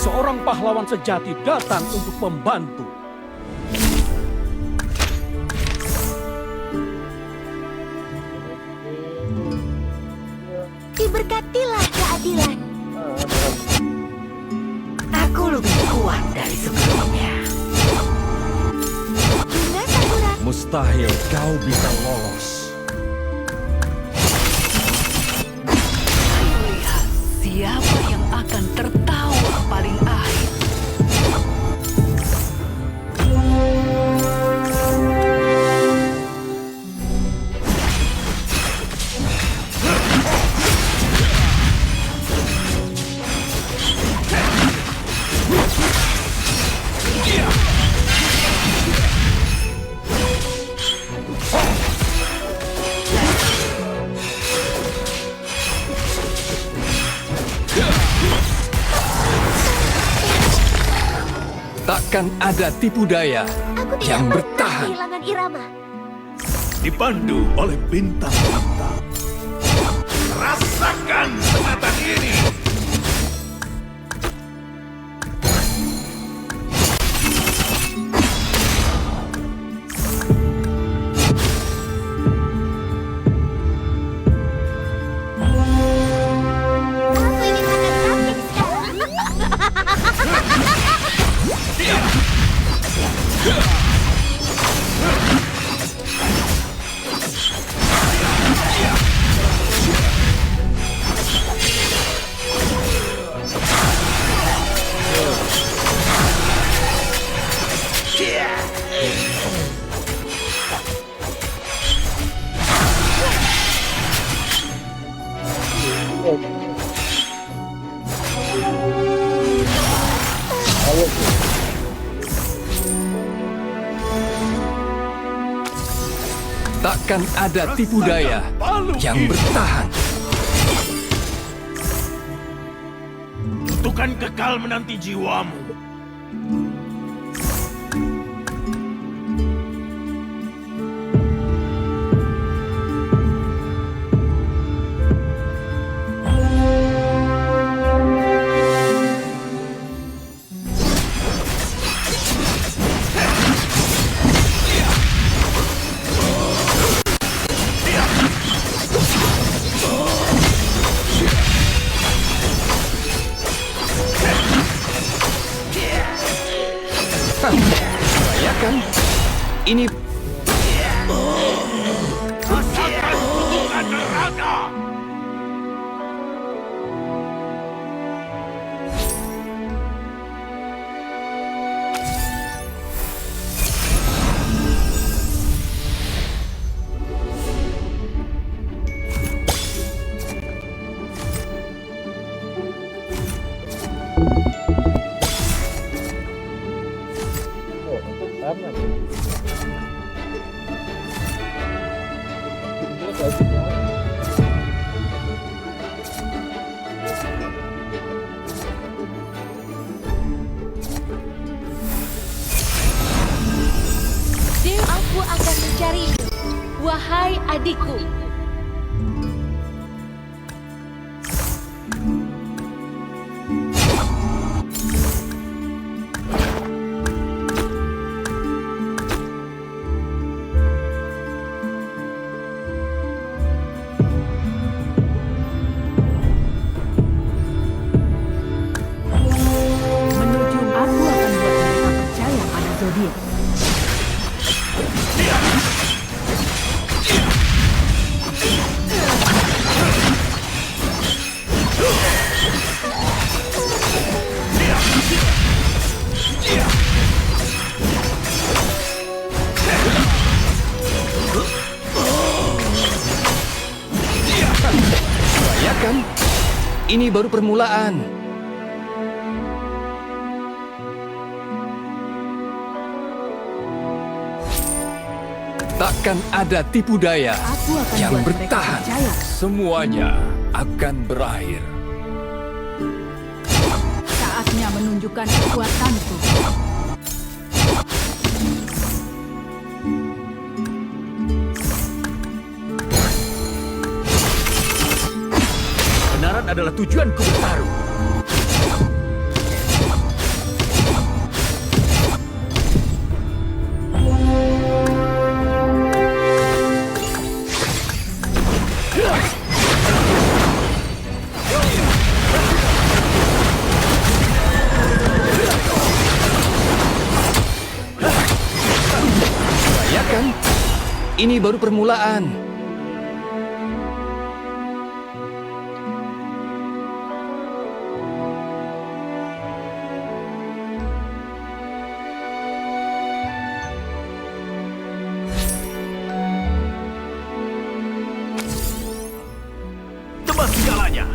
seorang pahlawan sejati datang untuk membantu. Diberkatilah keadilan. Aku lebih kuat dari sebelumnya. Bunga sakura. Mustahil kau bisa lolos. Ayo lihat siapa yang akan tertawa paling akhir. Takkan ada tipu daya Aku tidak yang pernah bertahan. kehilangan irama. Dipandu oleh bintang-bintang. Rasakan sengatan ini. Aku ingin makan kambing sekarang. Takkan ada tipu daya yang bertahan. Kutukan kekal menanti jiwamu. Merayakan? Ini Rasakan kutukan neraka. Aku akan mencarimu, wahai adikku. Menuju aku akan buat mereka percaya pada zodiak. merayakan? ini baru permulaan. Takkan ada tipu daya Aku akan yang buat mereka bertahan. percaya. Semuanya akan berakhir. Saatnya menunjukkan kekuatanku. Kebenaran adalah tujuanku bertarung. Rayakan, ini baru permulaan. Tebas segalanya.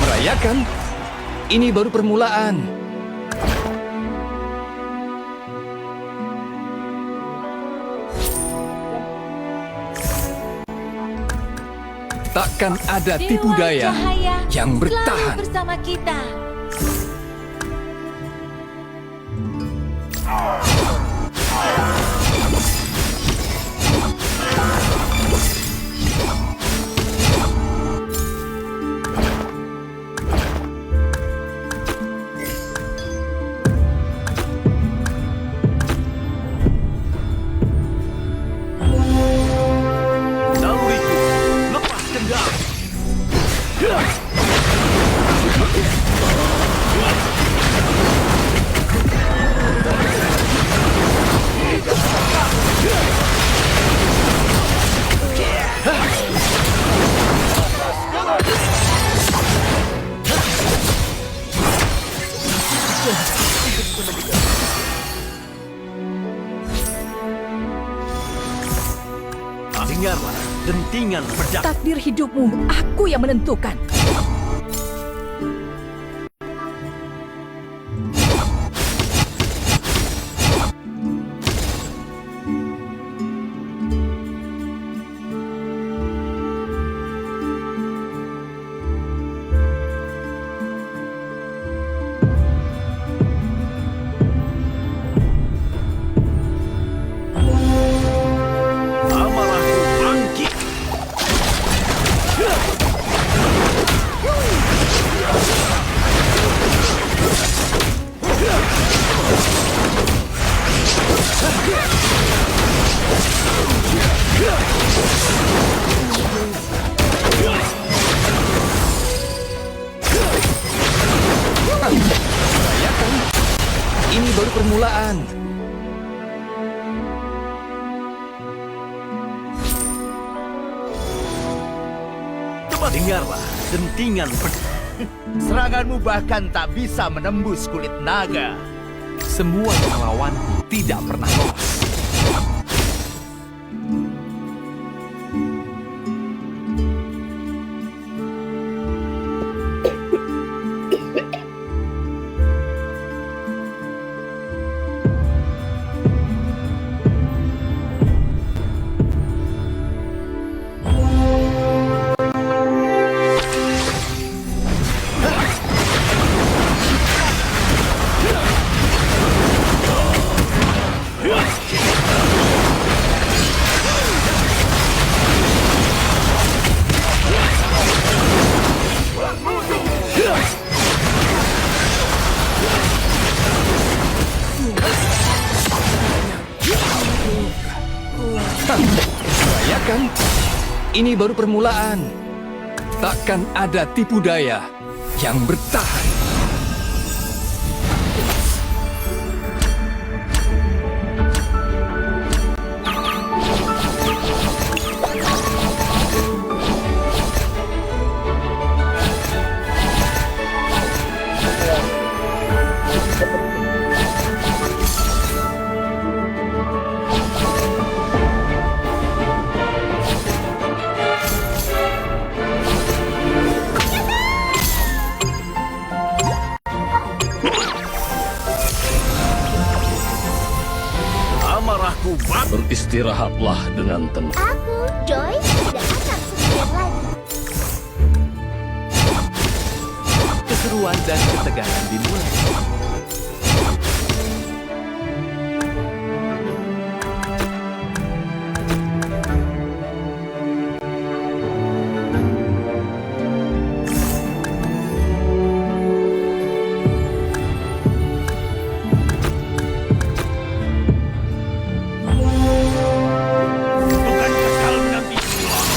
Merayakan, ini baru permulaan. Takkan ada tipu Dewa daya Cahaya yang bertahan. selalu bersama kita. Naluriku, lepas kendali. Dengarlah dentingan pedang. Takdir hidupmu, aku yang menentukan. Amarahku bangkit. Rayakan, ini baru permulaan. Dengarlah dentingan pedang. Seranganmu bahkan tak bisa menembus kulit naga. Semua lawanku tidak pernah lolos. Ini baru permulaan. Takkan ada tipu daya yang bertahan. Amarahku Beristirahatlah dengan tenang. Aku, Joy, tidak akan sendirian lagi. Keseruan dan ketegangan dimulai. Tuhan kekal menanti juang.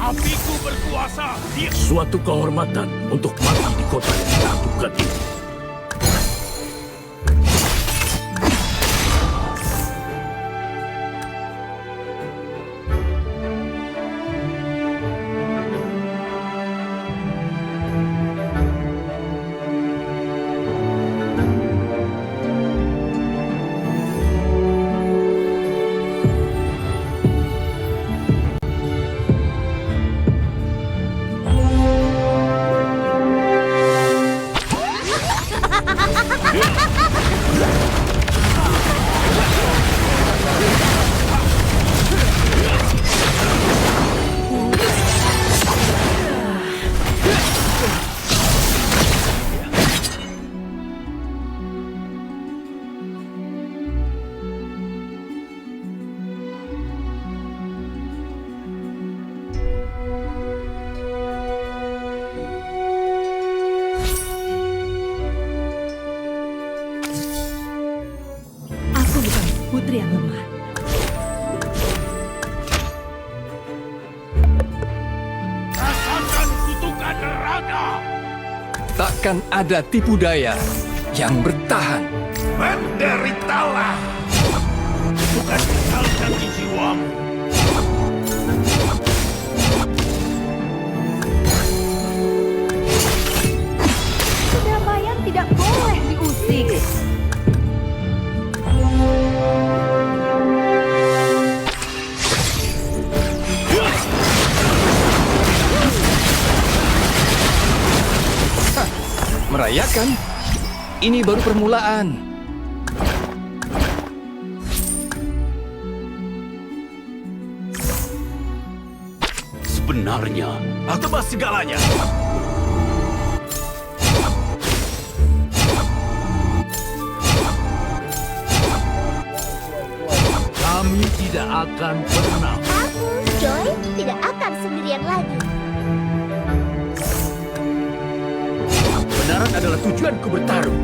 Apiku berkuasa. Suatu kehormatan untuk mati di kota yang menakutkan ini. Aku bukan putri yang lemah. Rasakan kutukan neraka. Takkan ada tipu daya yang bertahan. Menderitalah. Bukan kekal menanti jiwamu. Kedamaian tidak boleh diusik. Merayakan? Ini baru permulaan. Sebenarnya, aku tebas segalanya. Kami tidak akan pernah. Aku, Joy, tidak akan sendirian lagi. Kebenaran adalah tujuanku bertarung.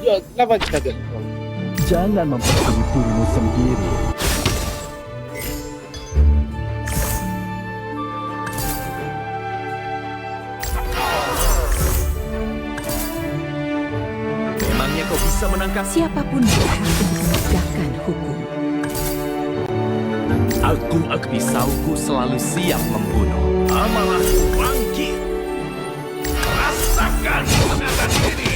Kenapa kaget? Jangan mempersulit dirimu sendiri. Memangnya kau bisa menangkap? Siapapun berhak untuk menegakkan hukum. Aku pisauku selalu siap membunuh. Amalahku bangkit. Rasakan tenaga ini.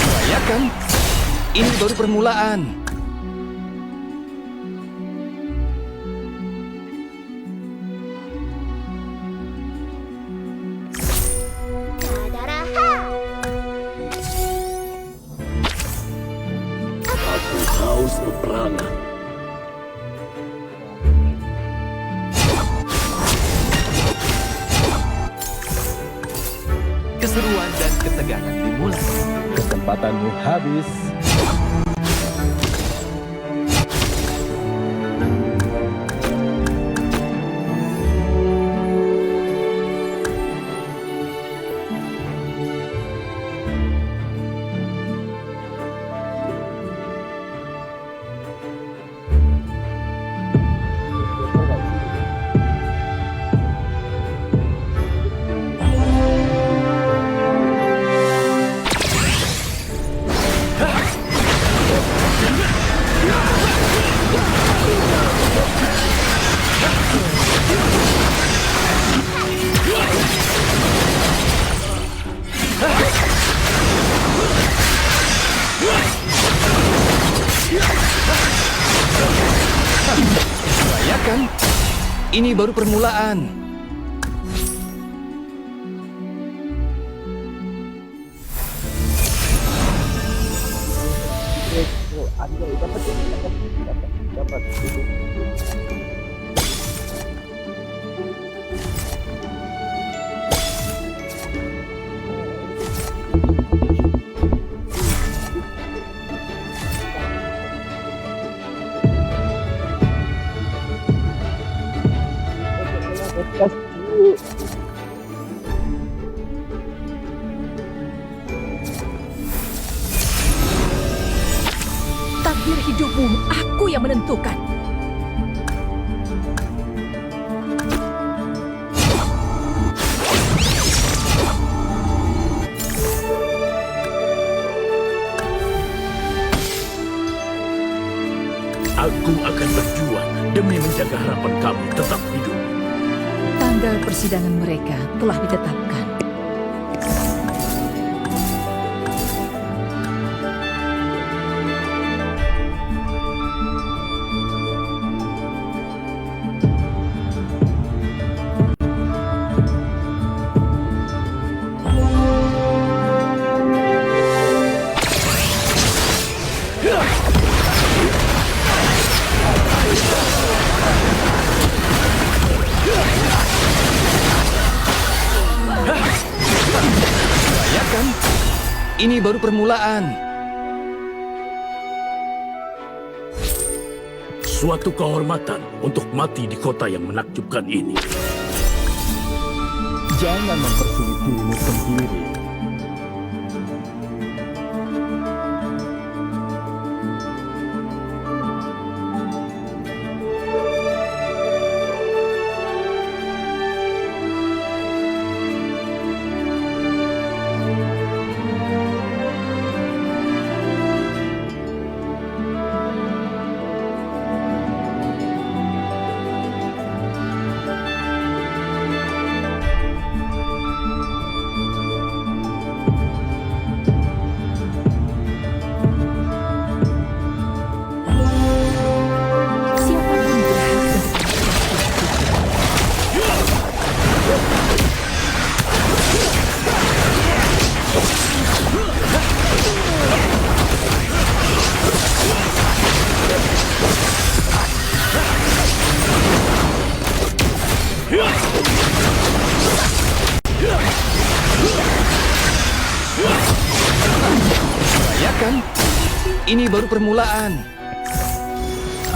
Rayakan. Ini baru permulaan. Aku haus peperangan. Keseruan dan ketegangan dimulai. Kesempatanmu habis. Rayakan. Ini baru permulaan. Takdir hidupmu aku yang menentukan. Aku akan berjuang demi menjaga harapan kamu tetap hidup. Tanggal persidangan mereka telah ditetapkan. Rayakan. Ini baru permulaan. Suatu kehormatan untuk mati di kota yang menakjubkan ini. Jangan mempersulit dirimu sendiri. Rayakan. Ini baru permulaan.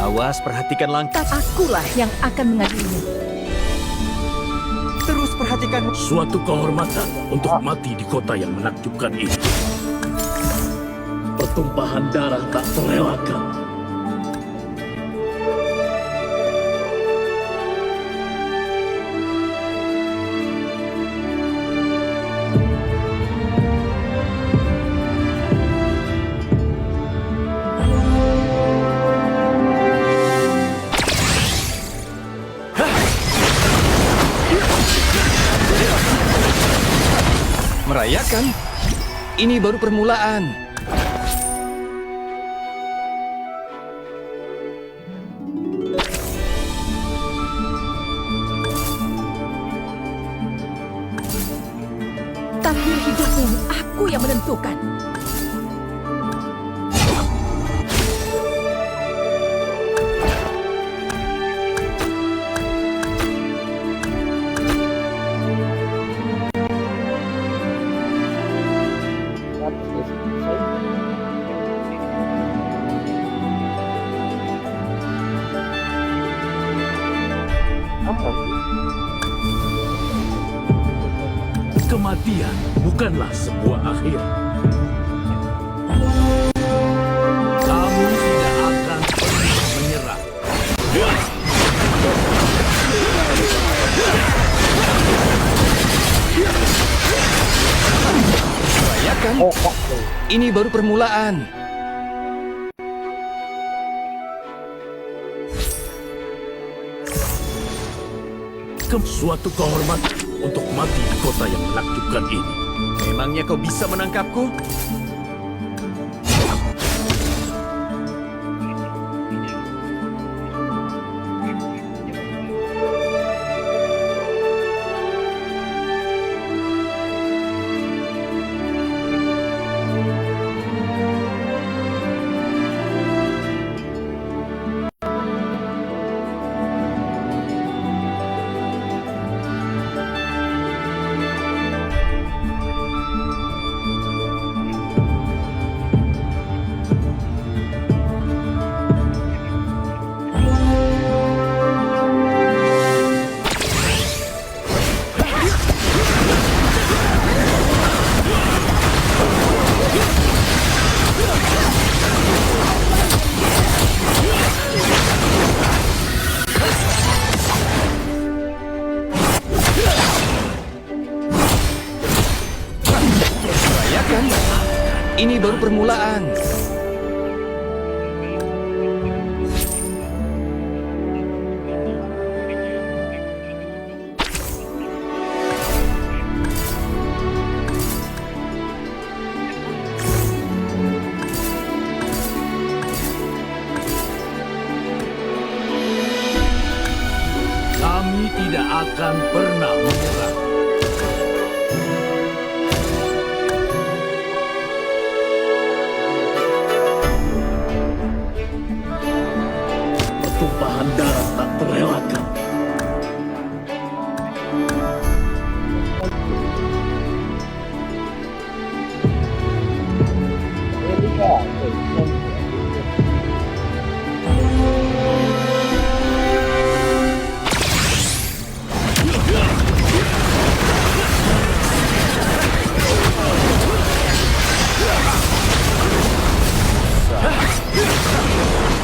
Awas, perhatikan langkah. Akulah yang akan mengadilimu. Terus perhatikan. Suatu kehormatan untuk mati di kota yang menakjubkan ini. Pertumpahan darah tak terelakkan. Merayakan. Ini baru permulaan. Takdir hidupmu aku yang menentukan. Kematian bukanlah sebuah akhir. Kamu tidak akan pernah menyerah. Rayakan. Ini baru permulaan. Suatu kehormatan untuk mati di kota yang menakjubkan ini. Memangnya kau bisa menangkapku? Ini baru permulaan. Kami tidak akan pernah menyerah. Pertumpahan darah tak terelakkan.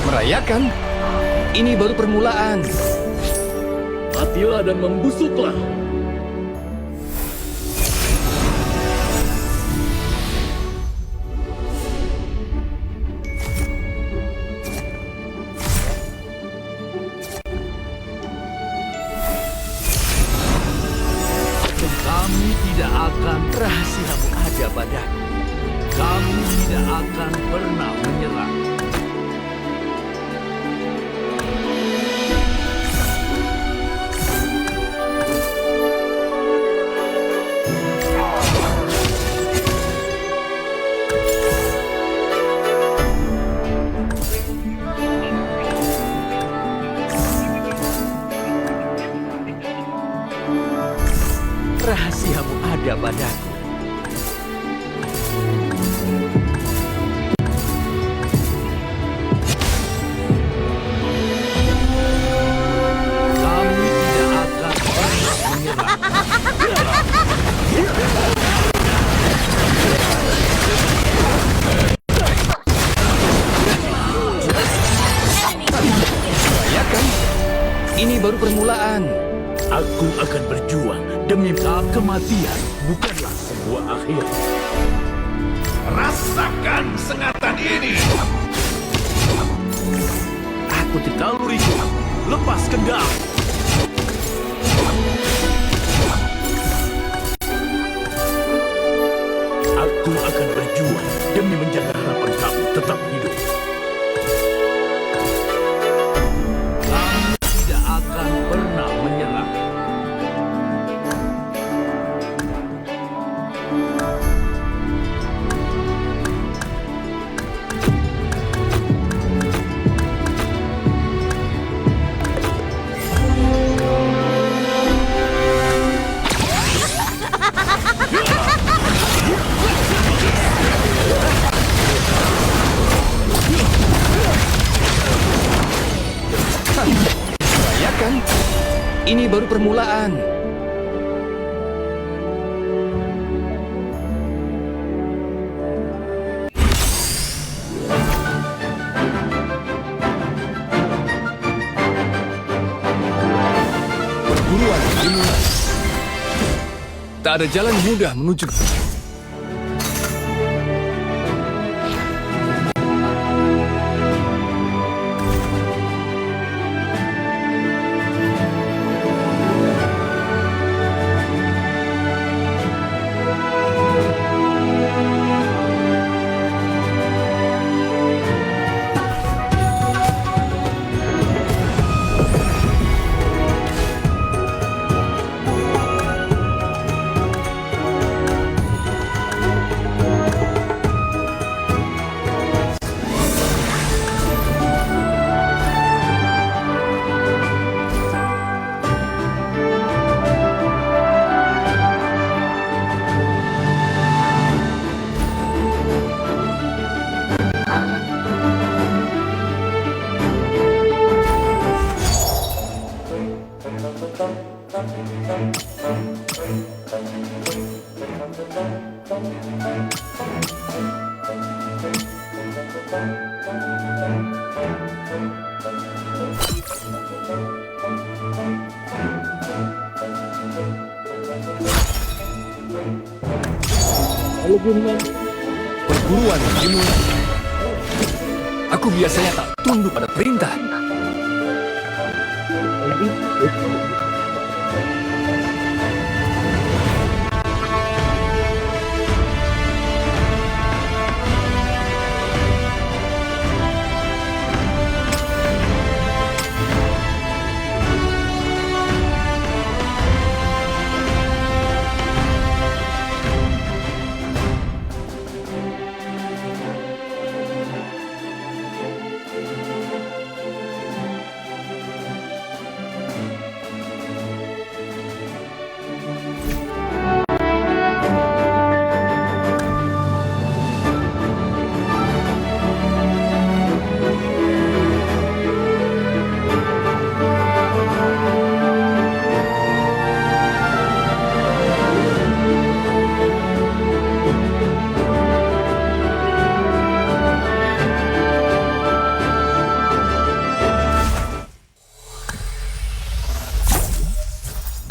Merayakan. Ini baru permulaan. Matilah dan membusuklah. Kami tidak akan Rahasiamu ada padaku. Kami tidak akan pernah menyerah. Rahasiamu ada padaku. Kami tidak akan pernah menyerah. Bayangkan, ini baru permulaan. Aku akan berjuang demi kematian bukanlah sebuah akhir. Rasakan sengatan ini. Aku dikaluriku, lepas kendali. Aku akan berjuang demi menjaga harapan kamu tetap hidup. Kami tidak akan pernah menyerah. Bayangkan, ini baru permulaan. Perburuan dimulai. Tak ada jalan mudah menuju ke perburuan dimulai. Aku biasanya tak tunduk pada perintah.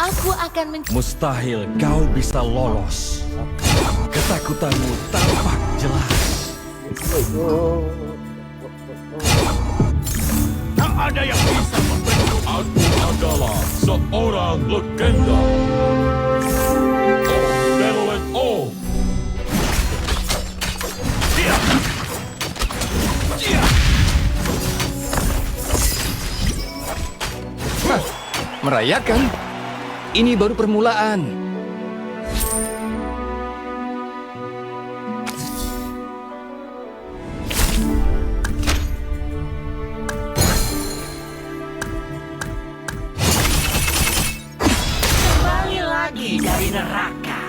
Aku akan Mustahil kau bisa lolos. Ketakutanmu tampak jelas. Tak ada yang bisa membentuk. Aku adalah seorang legenda. Deadland O. Merayakan? Ini baru permulaan. kembali lagi. lagi dari neraka.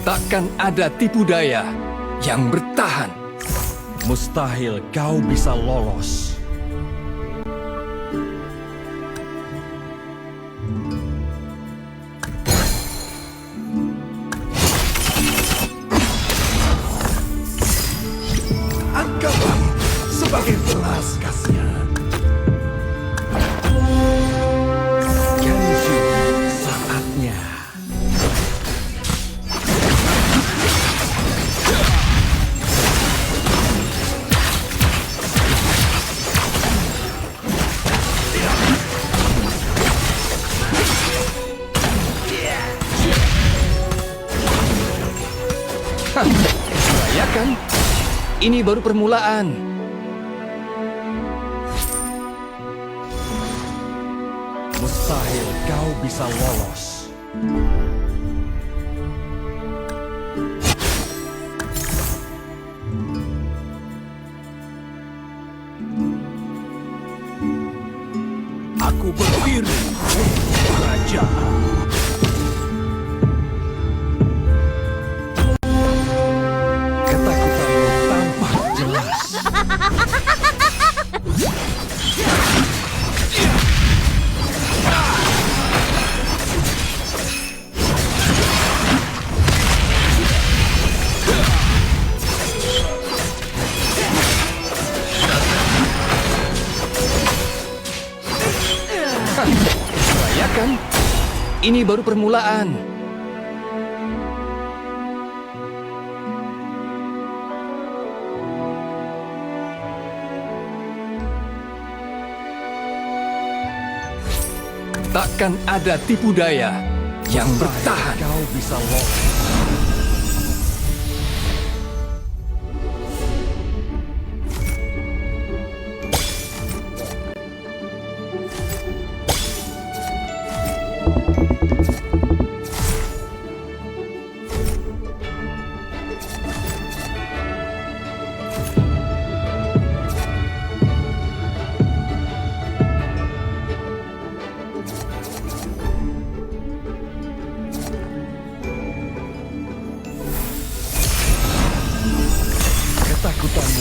Takkan ada tipu daya yang bertahan. Mustahil kau bisa lolos. Anggaplah sebagai belas kasihan. Kenji, saatnya. Rayakan. Ini baru permulaan. Mustahil kau bisa lolos. Aku berdiri untuk kerajaan. Ketakutanmu tampak jelas. Rayakan. Ini baru permulaan. Takkan ada tipu daya yang bertahan. Kau bisa lolos.